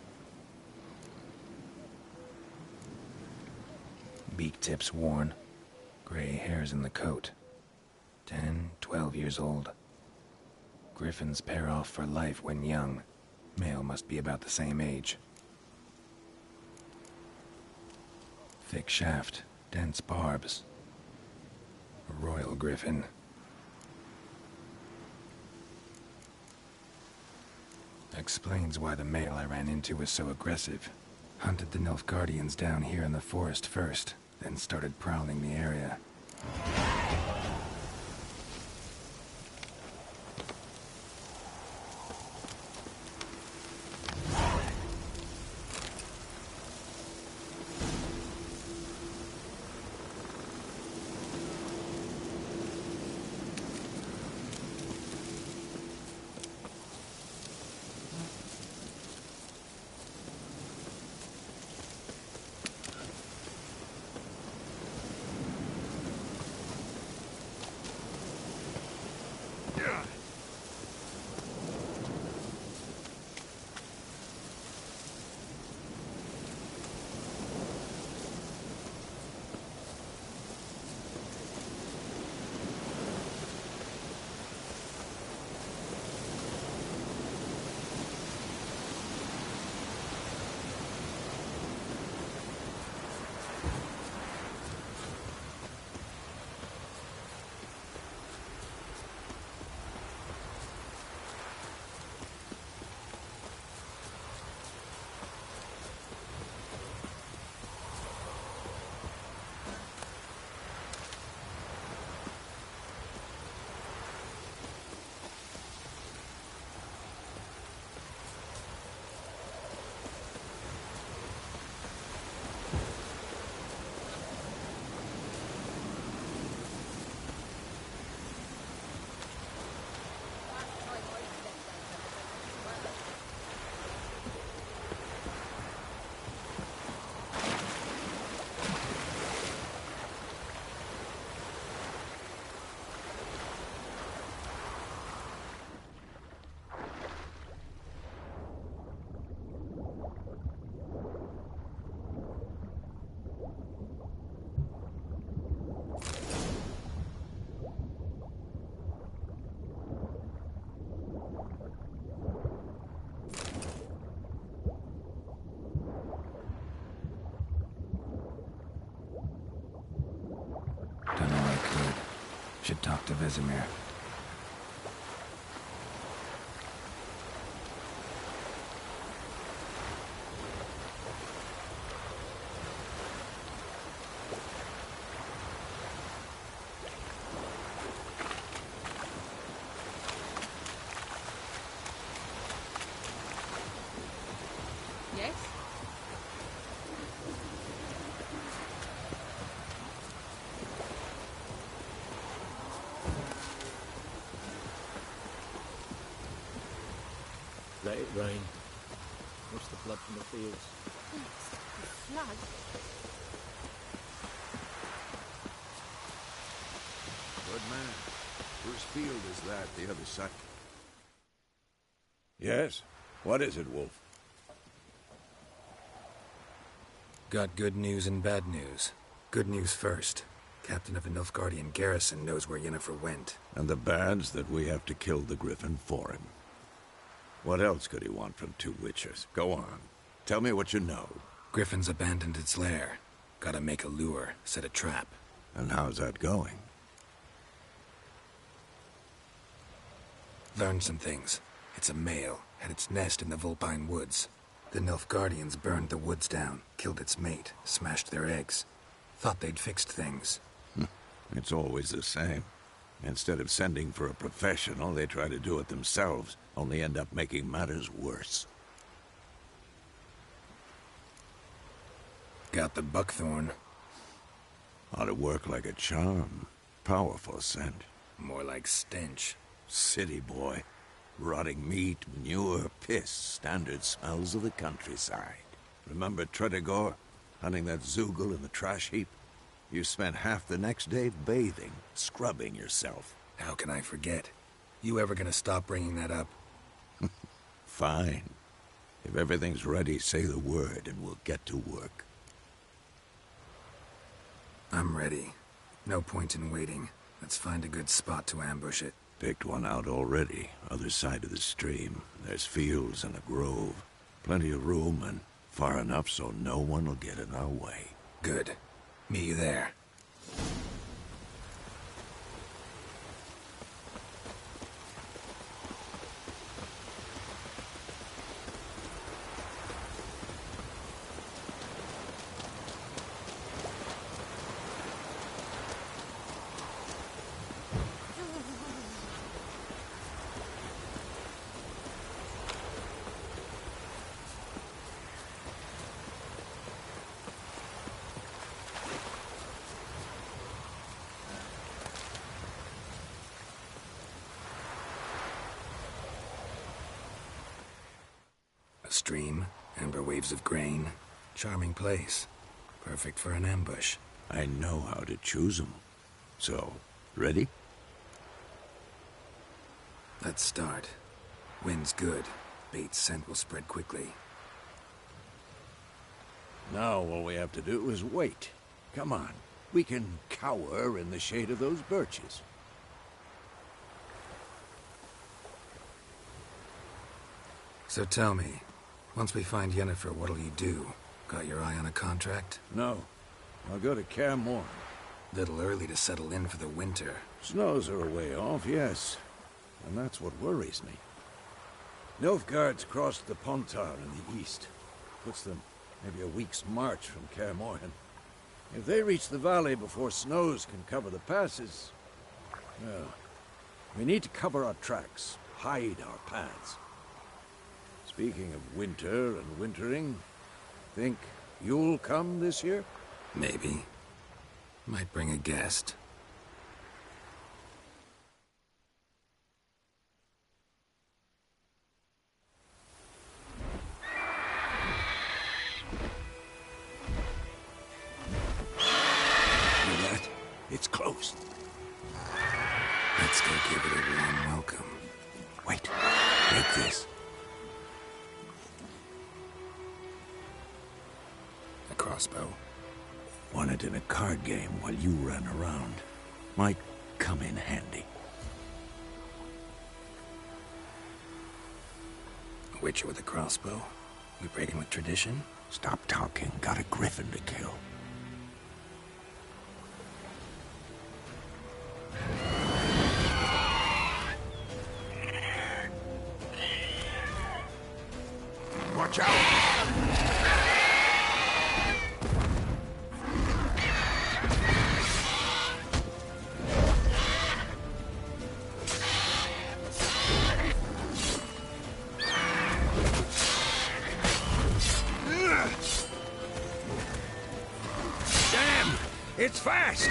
Beak tips worn. Gray hairs in the coat. 10, 12 years old. Griffins pair off for life when young. Male must be about the same age. Thick shaft, dense barbs. A royal griffin. Explains why the male I ran into was so aggressive. Hunted the Nilfgaardians down here in the forest first, then started prowling the area. to Vesemir. Yes? Let it rain. Wash the blood from the fields. Flood? Good man. Whose field is that, the other side? Yes? What is it, Wolf? Got good news and bad news. Good news first. Captain of the Nilfgaardian garrison knows where Yennefer went. And the bad's that we have to kill the Griffin for him. What else could he want from two witchers? Go on. Tell me what you know. Griffin's abandoned its lair. Gotta make a lure, set a trap. And how's that going? Learned some things. It's a male, had its nest in the Vulpine Woods. The Nilfgaardians burned the woods down, killed its mate, smashed their eggs. Thought they'd fixed things. It's always the same. Instead of sending for a professional, they try to do it themselves, only end up making matters worse. Got the buckthorn. Ought to work like a charm. Powerful scent. More like stench. City boy. Rotting meat, manure, piss, standard smells of the countryside. Remember Tredegor? Hunting that Zoogle in the trash heap? You spent half the next day bathing, scrubbing yourself. How can I forget? You ever gonna stop bringing that up? Fine. If everything's ready, say the word and we'll get to work. I'm ready. No point in waiting. Let's find a good spot to ambush it. Picked one out already, other side of the stream. There's fields and a grove. Plenty of room and far enough so no one will get in our way. Good. Meet you there. A stream, amber waves of grain. Charming place. Perfect for an ambush. I know how to choose 'em. So, ready? Let's start. Wind's good. Bait's scent will spread quickly. Now all we have to do is wait. Come on. We can cower in the shade of those birches. So tell me, once we find Yennefer, what'll you do? Got your eye on a contract? No. I'll go to Kaer Morhen. Little early to settle in for the winter. Snows are a way off, yes. And that's what worries me. Nilfgaard's crossed the Pontar in the east. Puts them maybe a week's march from Kaer Morhen. If they reach the valley before snows can cover the passes... well, we need to cover our tracks, hide our paths. Speaking of winter and wintering, think you'll come this year? Maybe. Might bring a guest. Hear that? It's close. Let's go give it a warm welcome. Wait. Take this. A crossbow. Won it in a card game while you ran around. Might come in handy. A witcher with a crossbow? We breaking with tradition? Stop talking. Got a griffin to kill. Watch out! Damn! It's fast!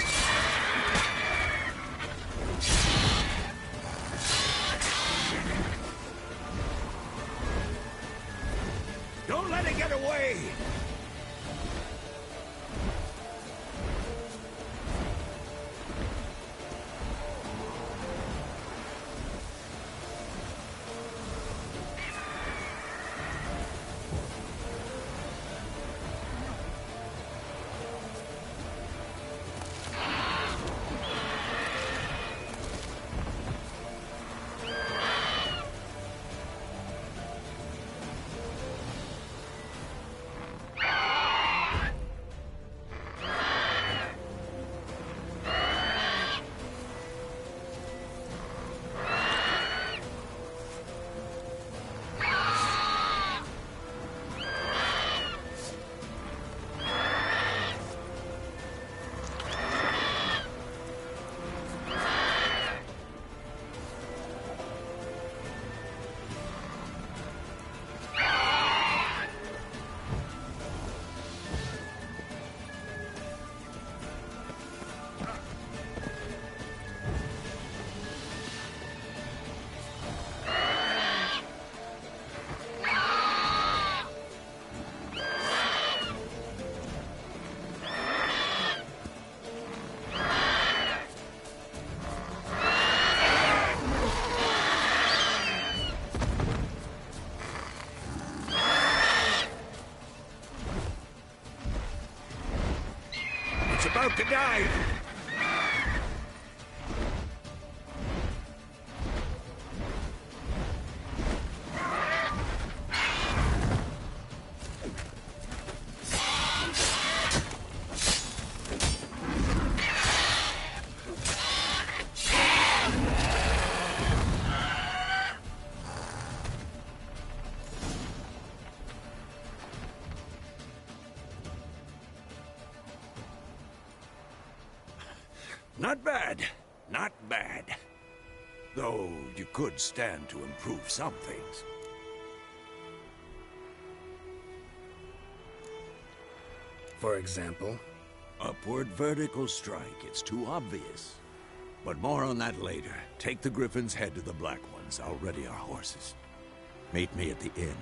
Don't let it get away! It's about to dive! Not bad. Not bad. Though you could stand to improve some things. For example? Upward vertical strike. It's too obvious. But more on that later. Take the Griffin's head to the Black Ones. I'll ready our horses. Meet me at the inn.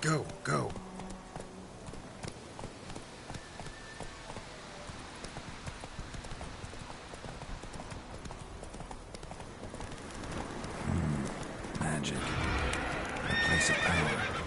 Go, go. Magic. A place of power.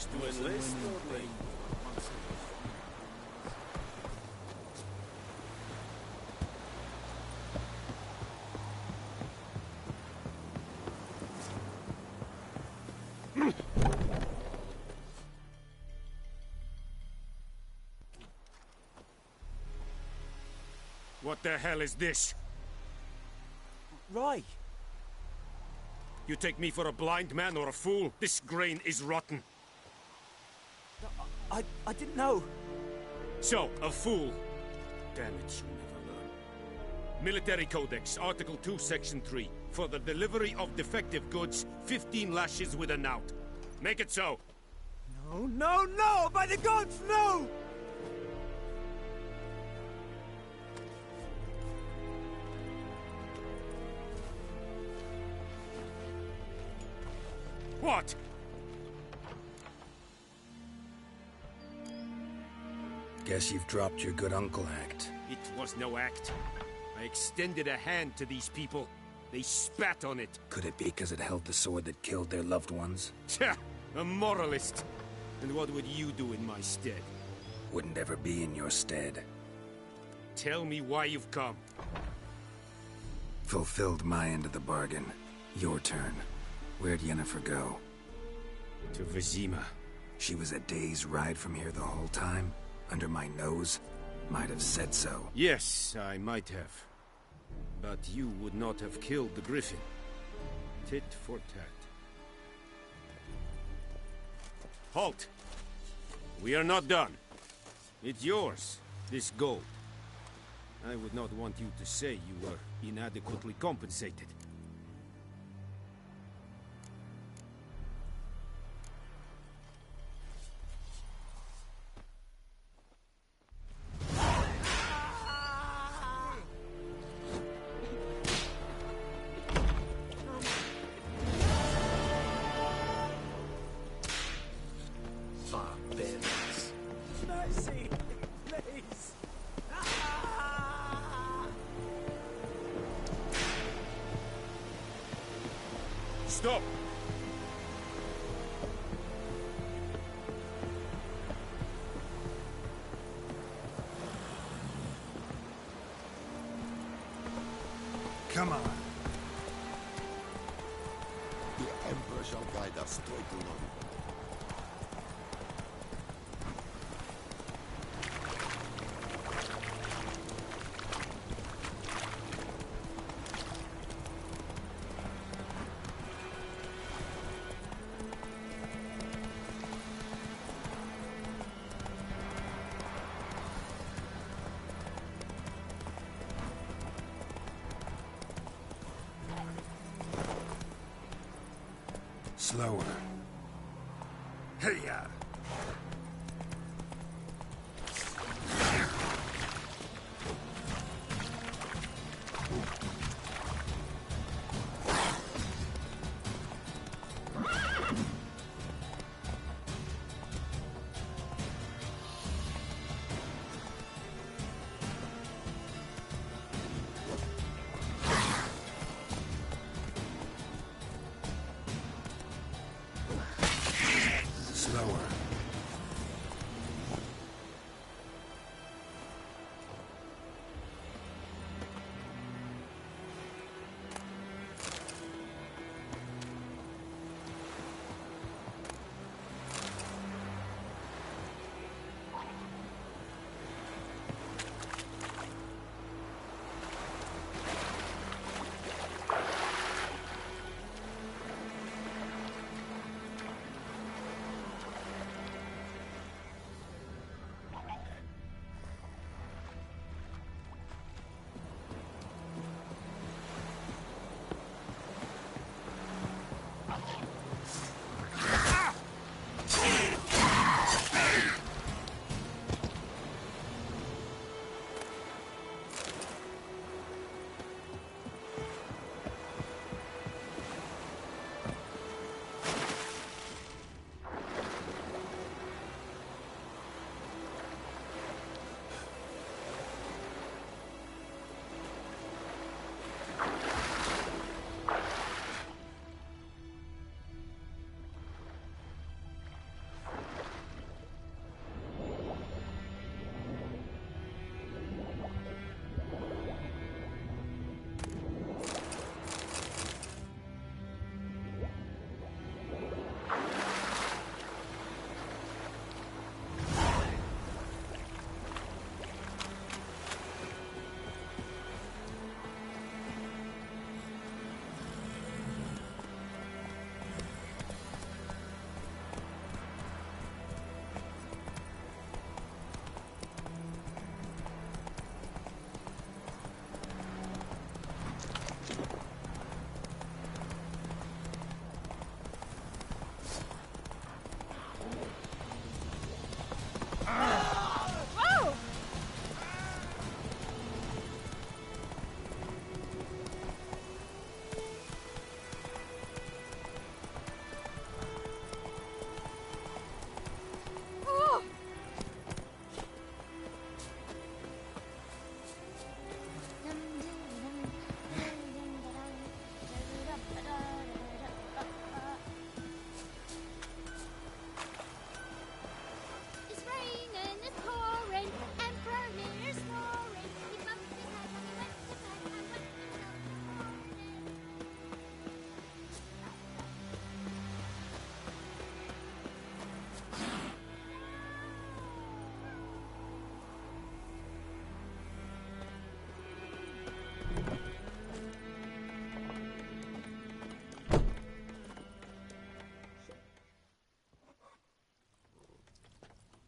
wish to enlist, Lordly? What the hell is this? Rye! You take me for a blind man or a fool? This grain is rotten. I didn't know. So, a fool. Damn it, you never learn. Military Codex, Article 2, Section 3. For the delivery of defective goods, 15 lashes with a knout. Make it so. No, no, no! By the gods, no! What? Guess you've dropped your good uncle act. It was no act. I extended a hand to these people. They spat on it. Could it be because it held the sword that killed their loved ones? Tja, a moralist. And what would you do in my stead? Wouldn't ever be in your stead. Tell me why you've come. Fulfilled my end of the bargain. Your turn. Where'd Yennefer go? To Vizima. She was a day's ride from here the whole time? Under my nose? Might have said so. Yes, I might have. But you would not have killed the griffin. Tit for tat. Halt! We are not done. It's yours, this gold. I would not want you to say you were inadequately compensated. Mercy! Please! Stop! Come on. The Emperor shall guide us straight to London. Slower. Hey-ya!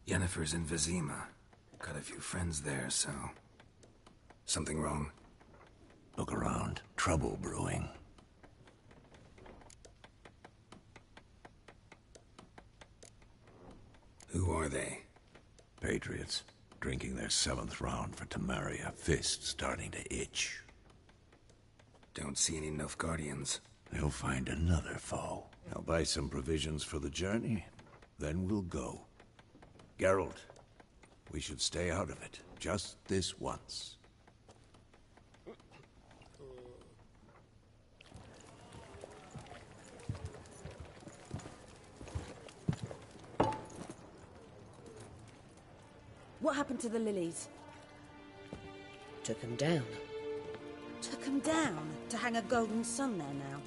Yennefer's in Vizima. Got a few friends there, so... Something wrong? Look around. Trouble brewing. Who are they? Patriots. Drinking their 7th round for Temeria. Fist starting to itch. Don't see any Nilfgaardians. They'll find another foe. I'll buy some provisions for the journey. Then we'll go. Geralt, we should stay out of it. Just this once. What happened to the lilies? Took them down. Took them down to hang a golden sun there now.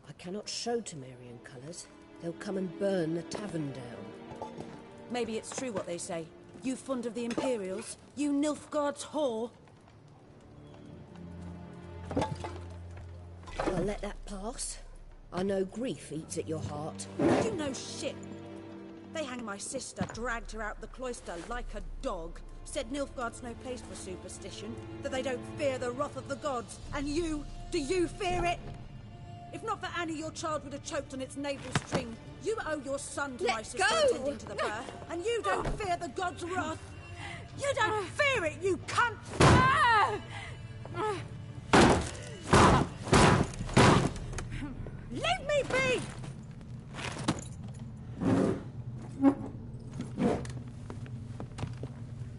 I cannot show Temerian colours. They'll come and burn the tavern down. Maybe it's true what they say. You fond of the Imperials? You Nilfgaard's whore? I'll let that pass. I know grief eats at your heart. You know shit. They hanged my sister, dragged her out the cloister like a dog. Said Nilfgaard's no place for superstition, that they don't fear the wrath of the gods. And you, do you fear it? If not for Annie, your child would have choked on its navel string. You owe your son to my sister attending to the birth, and you don't fear the gods' wrath. You don't fear it, you cunt! Leave me be!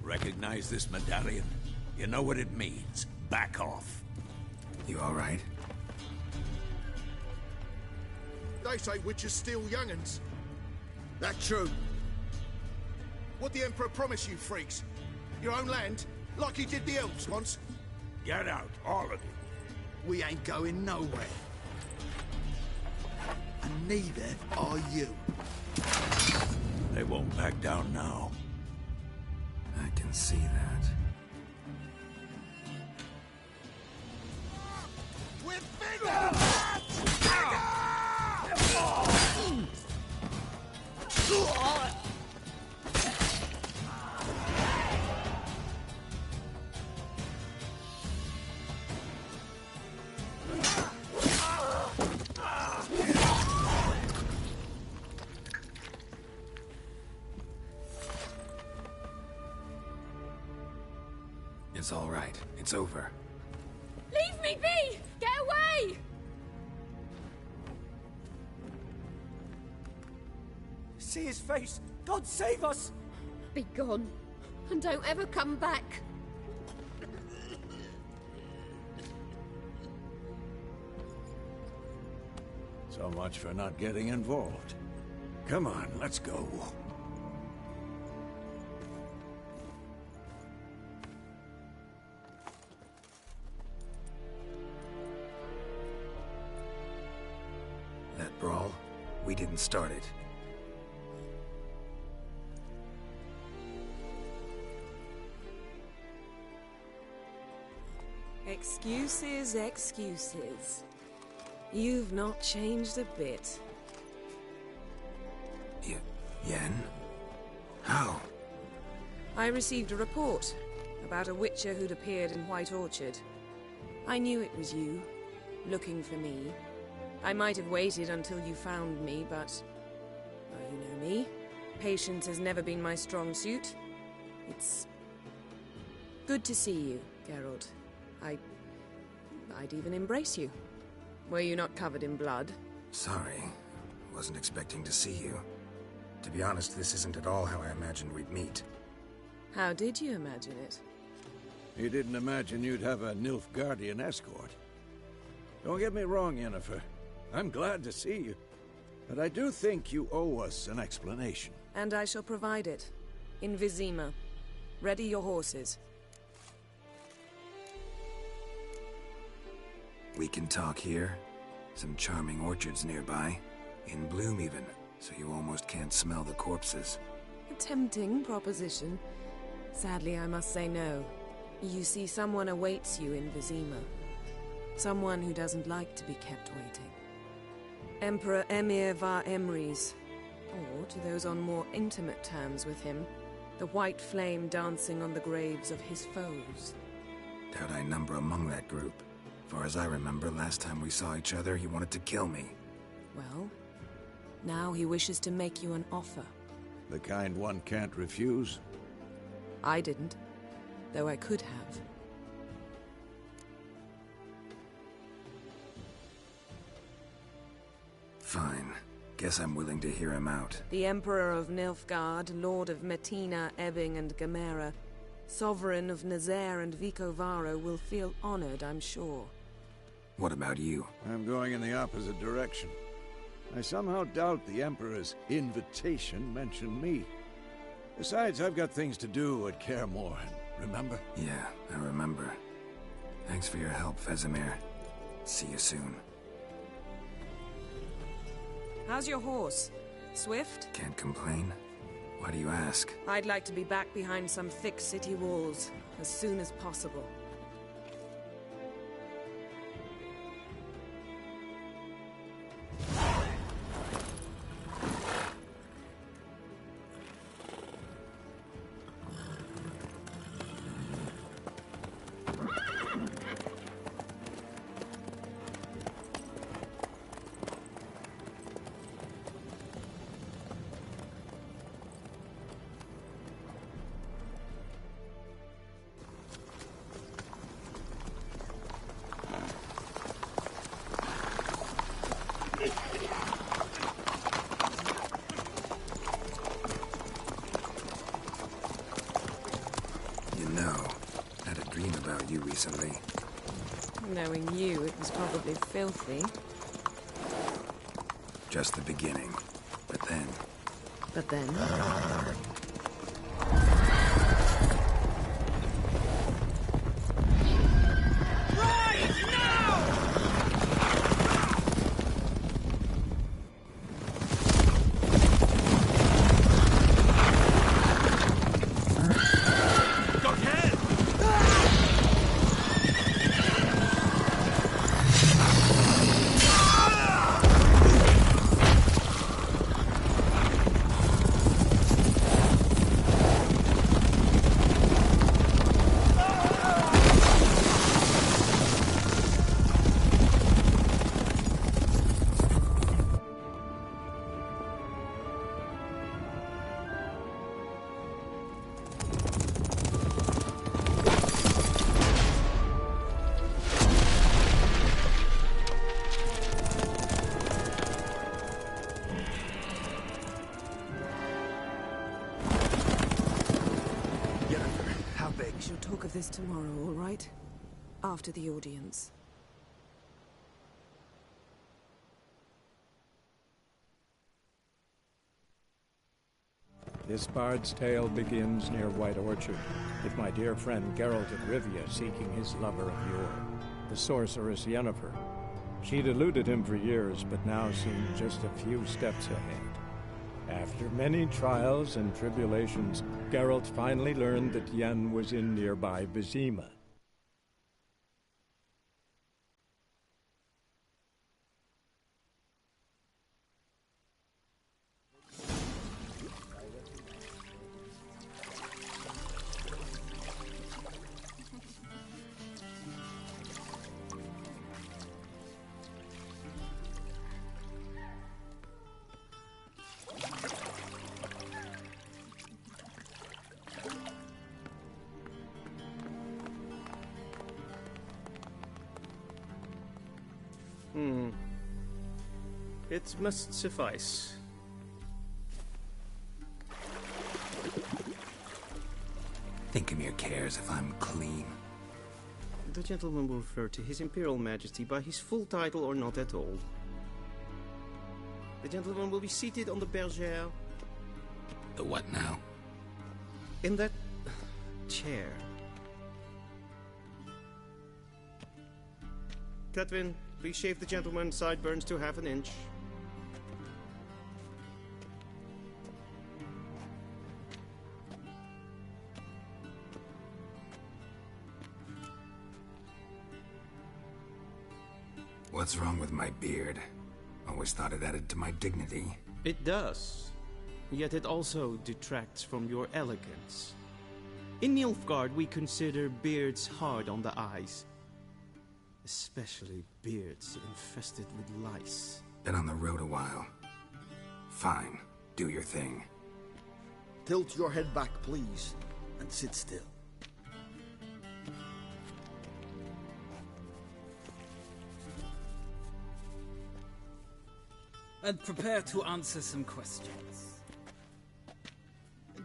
Recognize this medallion? You know what it means. Back off. You all right? They say witches steal young'uns. That true? What the Emperor promised you freaks? Your own land? Like he did the elves once? Get out, all of you. We ain't going nowhere. And neither are you. They won't back down now. I can see that. We're bigger! It's all right. It's over. Leave me be! Get away! See his face! God save us! Be gone, and don't ever come back. So much for not getting involved. Come on, let's go. That brawl, we didn't start it. Excuses, excuses. You've not changed a bit. Yen? How? I received a report about a witcher who'd appeared in White Orchard. I knew it was you, looking for me. I might have waited until you found me, but... well, you know me. Patience has never been my strong suit. It's... good to see you, Geralt. I'd even embrace you. Were you not covered in blood? Sorry. Wasn't expecting to see you. To be honest, this isn't at all how I imagined we'd meet. How did you imagine it? You didn't imagine you'd have a Nilfgaardian escort. Don't get me wrong, Yennefer. I'm glad to see you. But I do think you owe us an explanation. And I shall provide it. In Vizima. Ready your horses. We can talk here. Some charming orchards nearby. In bloom even, so you almost can't smell the corpses. A tempting proposition. Sadly, I must say no. You see, someone awaits you in Vizima. Someone who doesn't like to be kept waiting. Emperor Emir var Emrys, or to those on more intimate terms with him, the white flame dancing on the graves of his foes. Doubt I number among that group. Far as I remember, last time we saw each other, he wanted to kill me. Well, now he wishes to make you an offer. The kind one can't refuse? I didn't, though I could have. Fine. Guess I'm willing to hear him out. The Emperor of Nilfgaard, Lord of Metina, Ebbing and Gamera, Sovereign of Nazaire and Vicovaro will feel honored, I'm sure. What about you? I'm going in the opposite direction. I somehow doubt the Emperor's invitation mentioned me. Besides, I've got things to do at Kaer Morhen, remember? Yeah, I remember. Thanks for your help, Vesemir. See you soon. How's your horse? Swift? Can't complain. Why do you ask? I'd like to be back behind some thick city walls as soon as possible. Recently. Knowing you, it was probably filthy. Just the beginning. But then... But then? This tomorrow, all right? After the audience. This bard's tale begins near White Orchard, with my dear friend Geralt of Rivia seeking his lover of yore, the sorceress Yennefer. She'd eluded him for years, but now seemed just a few steps ahead. After many trials and tribulations, Geralt finally learned that Yen was in nearby Vizima. It must suffice. Thinkamir cares if I'm clean. The gentleman will refer to His Imperial Majesty by his full title or not at all. The gentleman will be seated on the bergère. The what now? In that chair. Cletwin, please shave the gentleman's sideburns to half an inch. What's wrong with my beard? Always always thought it added to my dignity. It does. Yet it also detracts from your elegance. In Nilfgaard, we consider beards hard on the eyes. Especially beards infested with lice. Been on the road a while. Fine. Do your thing. Tilt your head back, please, and sit still. And prepare to answer some questions.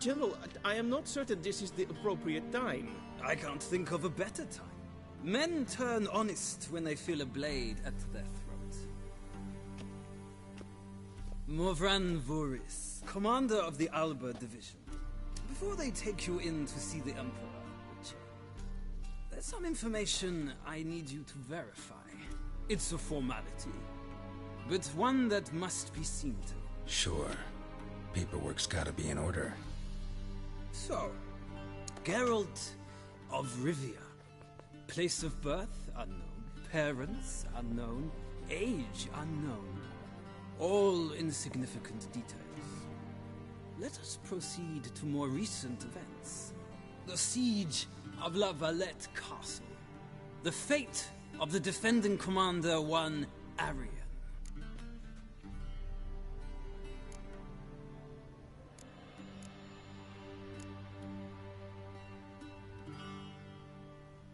General, I am not certain this is the appropriate time. I can't think of a better time. Men turn honest when they feel a blade at their throat. Morvran Voris, commander of the Alba Division. Before they take you in to see the Emperor, there's some information I need you to verify. It's a formality, but one that must be seen to. Sure. Paperwork's gotta be in order. So, Geralt of Rivia. Place of birth unknown, parents unknown, age unknown. All insignificant details. Let us proceed to more recent events. The siege of La Valette Castle. The fate of the defending commander, one Arian.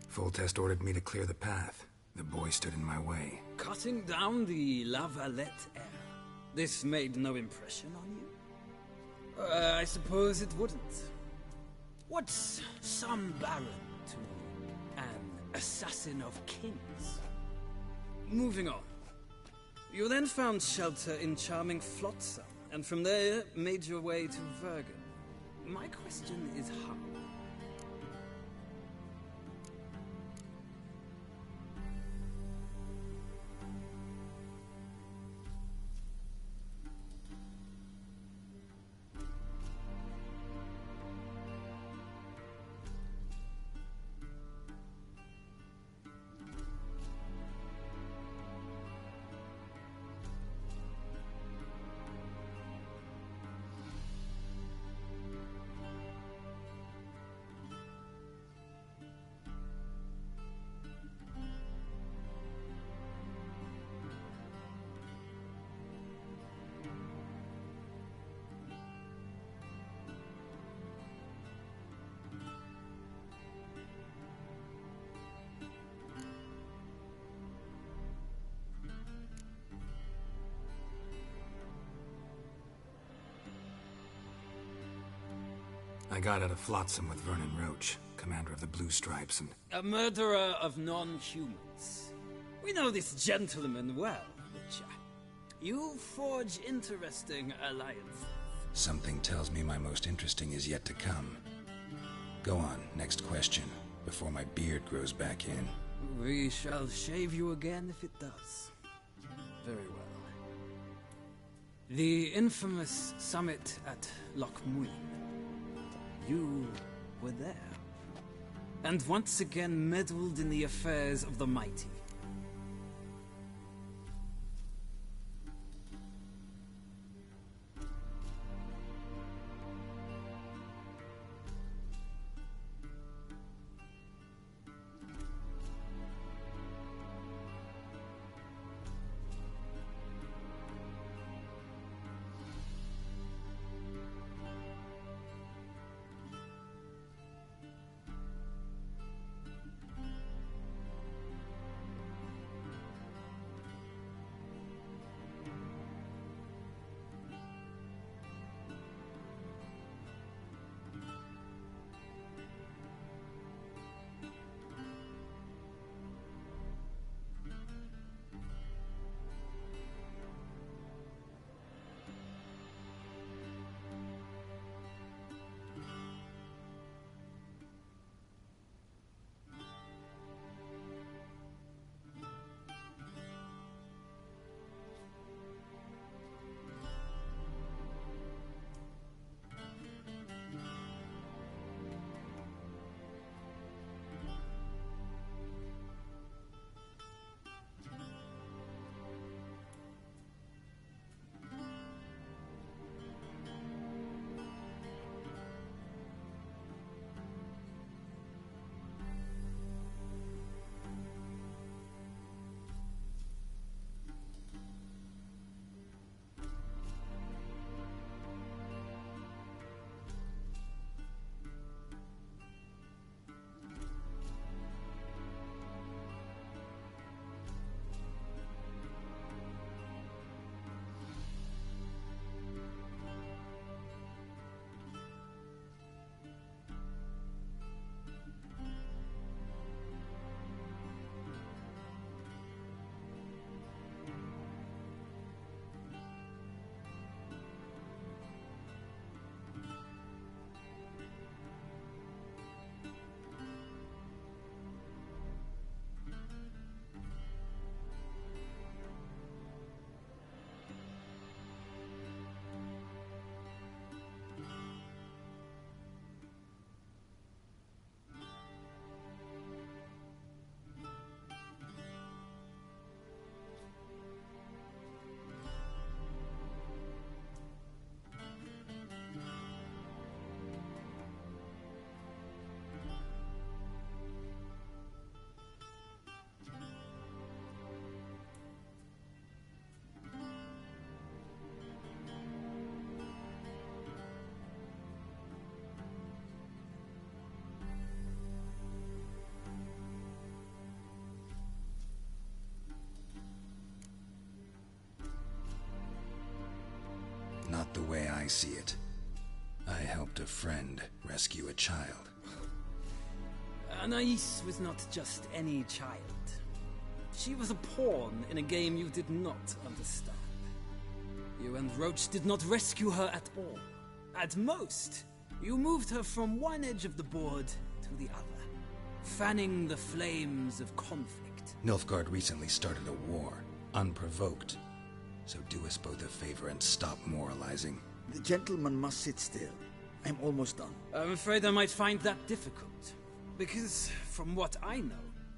Foltest ordered me to clear the path. The boy stood in my way. Cutting down the La Valette heir. This made no impression on you? I suppose it wouldn't. What's some baron to an assassin of kings? Moving on. You then found shelter in charming Flotsam, and from there made your way to Vergen. My question is how? I got out of Flotsam with Vernon Roach, commander of the Blue Stripes, and... A murderer of non-humans. We know this gentleman well, Witcher. You forge interesting alliances. Something tells me my most interesting is yet to come. Go on, next question, before my beard grows back in. We shall shave you again if it does. Very well. The infamous summit at Loch Muin. You were there. And once again meddled in the affairs of the mighty. Not the way I see it. I helped a friend rescue a child. Anais was not just any child. She was a pawn in a game you did not understand. You and Roach did not rescue her at all. At most, you moved her from one edge of the board to the other, fanning the flames of conflict. Nilfgaard recently started a war, unprovoked. So do us both a favor and stop moralizing. The gentleman must sit still. I'm almost done. I'm afraid I might find that difficult. Because, from what I know,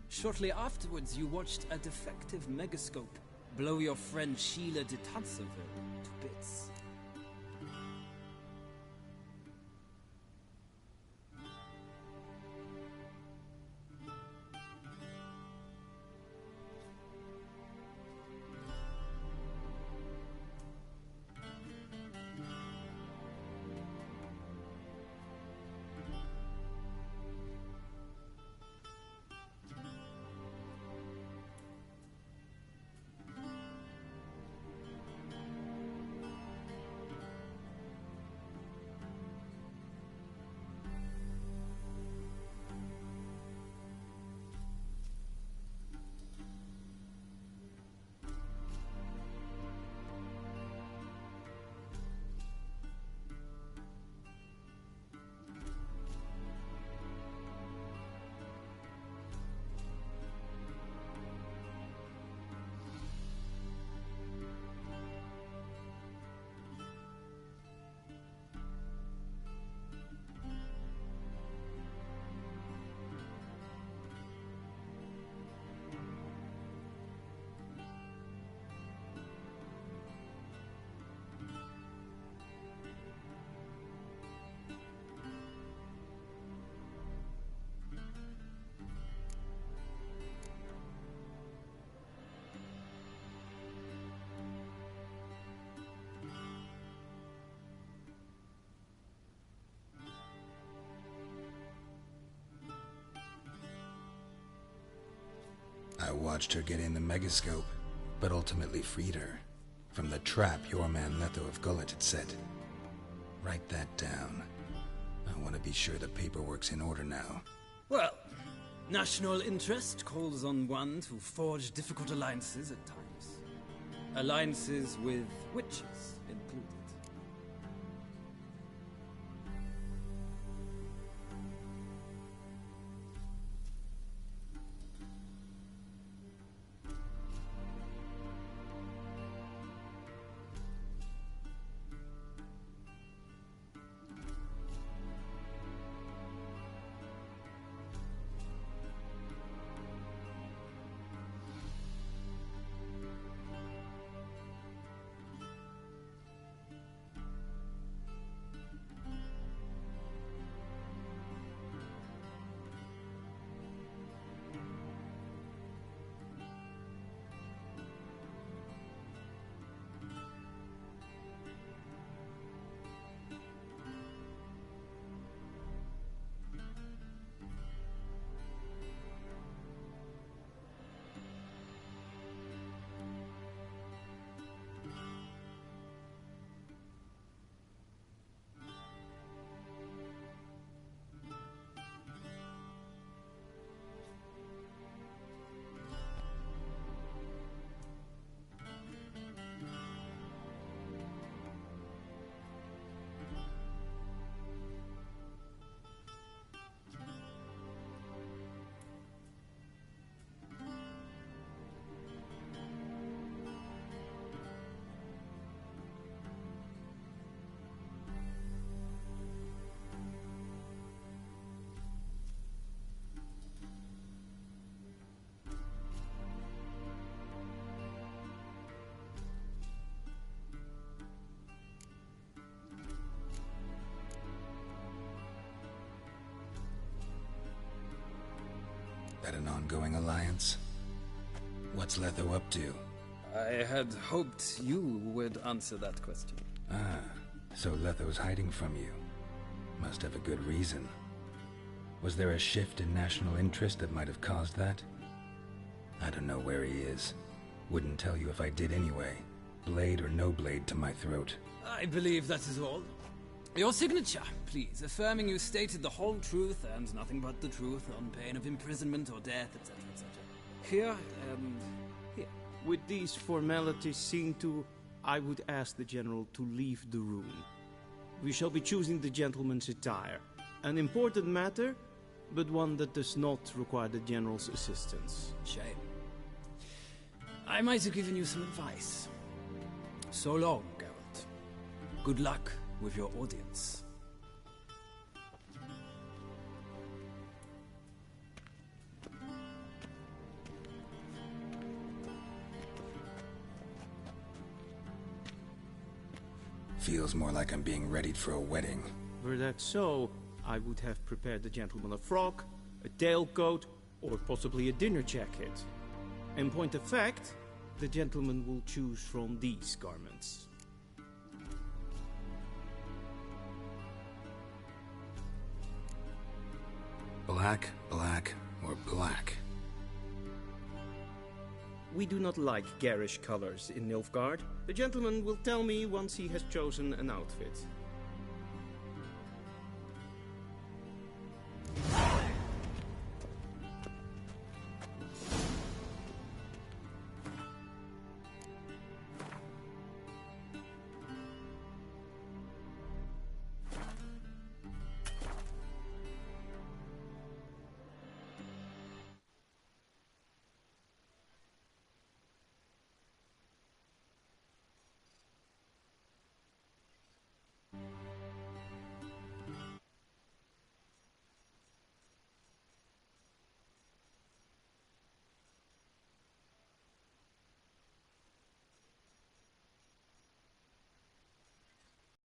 shortly afterwards you watched a defective megascope blow your friend Sheila de Tanserville to bits. I watched her get in the megascope, but ultimately freed her from the trap your man Letho of Gullet had set. Write that down. I want to be sure the paperwork's in order now. Well, national interest calls on one to forge difficult alliances at times. Alliances with witches included. That an ongoing alliance? What's Letho up to? I had hoped you would answer that question. Ah, so Letho's hiding from you. Must have a good reason. Was there a shift in national interest that might have caused that? I don't know where he is. Wouldn't tell you if I did anyway. Blade or no blade to my throat. I believe that is all. Your signature, please, affirming you stated the whole truth and nothing but the truth on pain of imprisonment or death, etc., etc. Here and here. With these formalities seen to, I would ask the General to leave the room. We shall be choosing the gentleman's attire. An important matter, but one that does not require the General's assistance. Shame. I might have given you some advice. So long, Geralt. Good luck with your audience. Feels more like I'm being readied for a wedding. Were that so, I would have prepared the gentleman a frock, a tailcoat, or possibly a dinner jacket. In point of fact, the gentleman will choose from these garments. Black, black, or black? We do not like garish colors in Nilfgaard. The gentleman will tell me once he has chosen an outfit.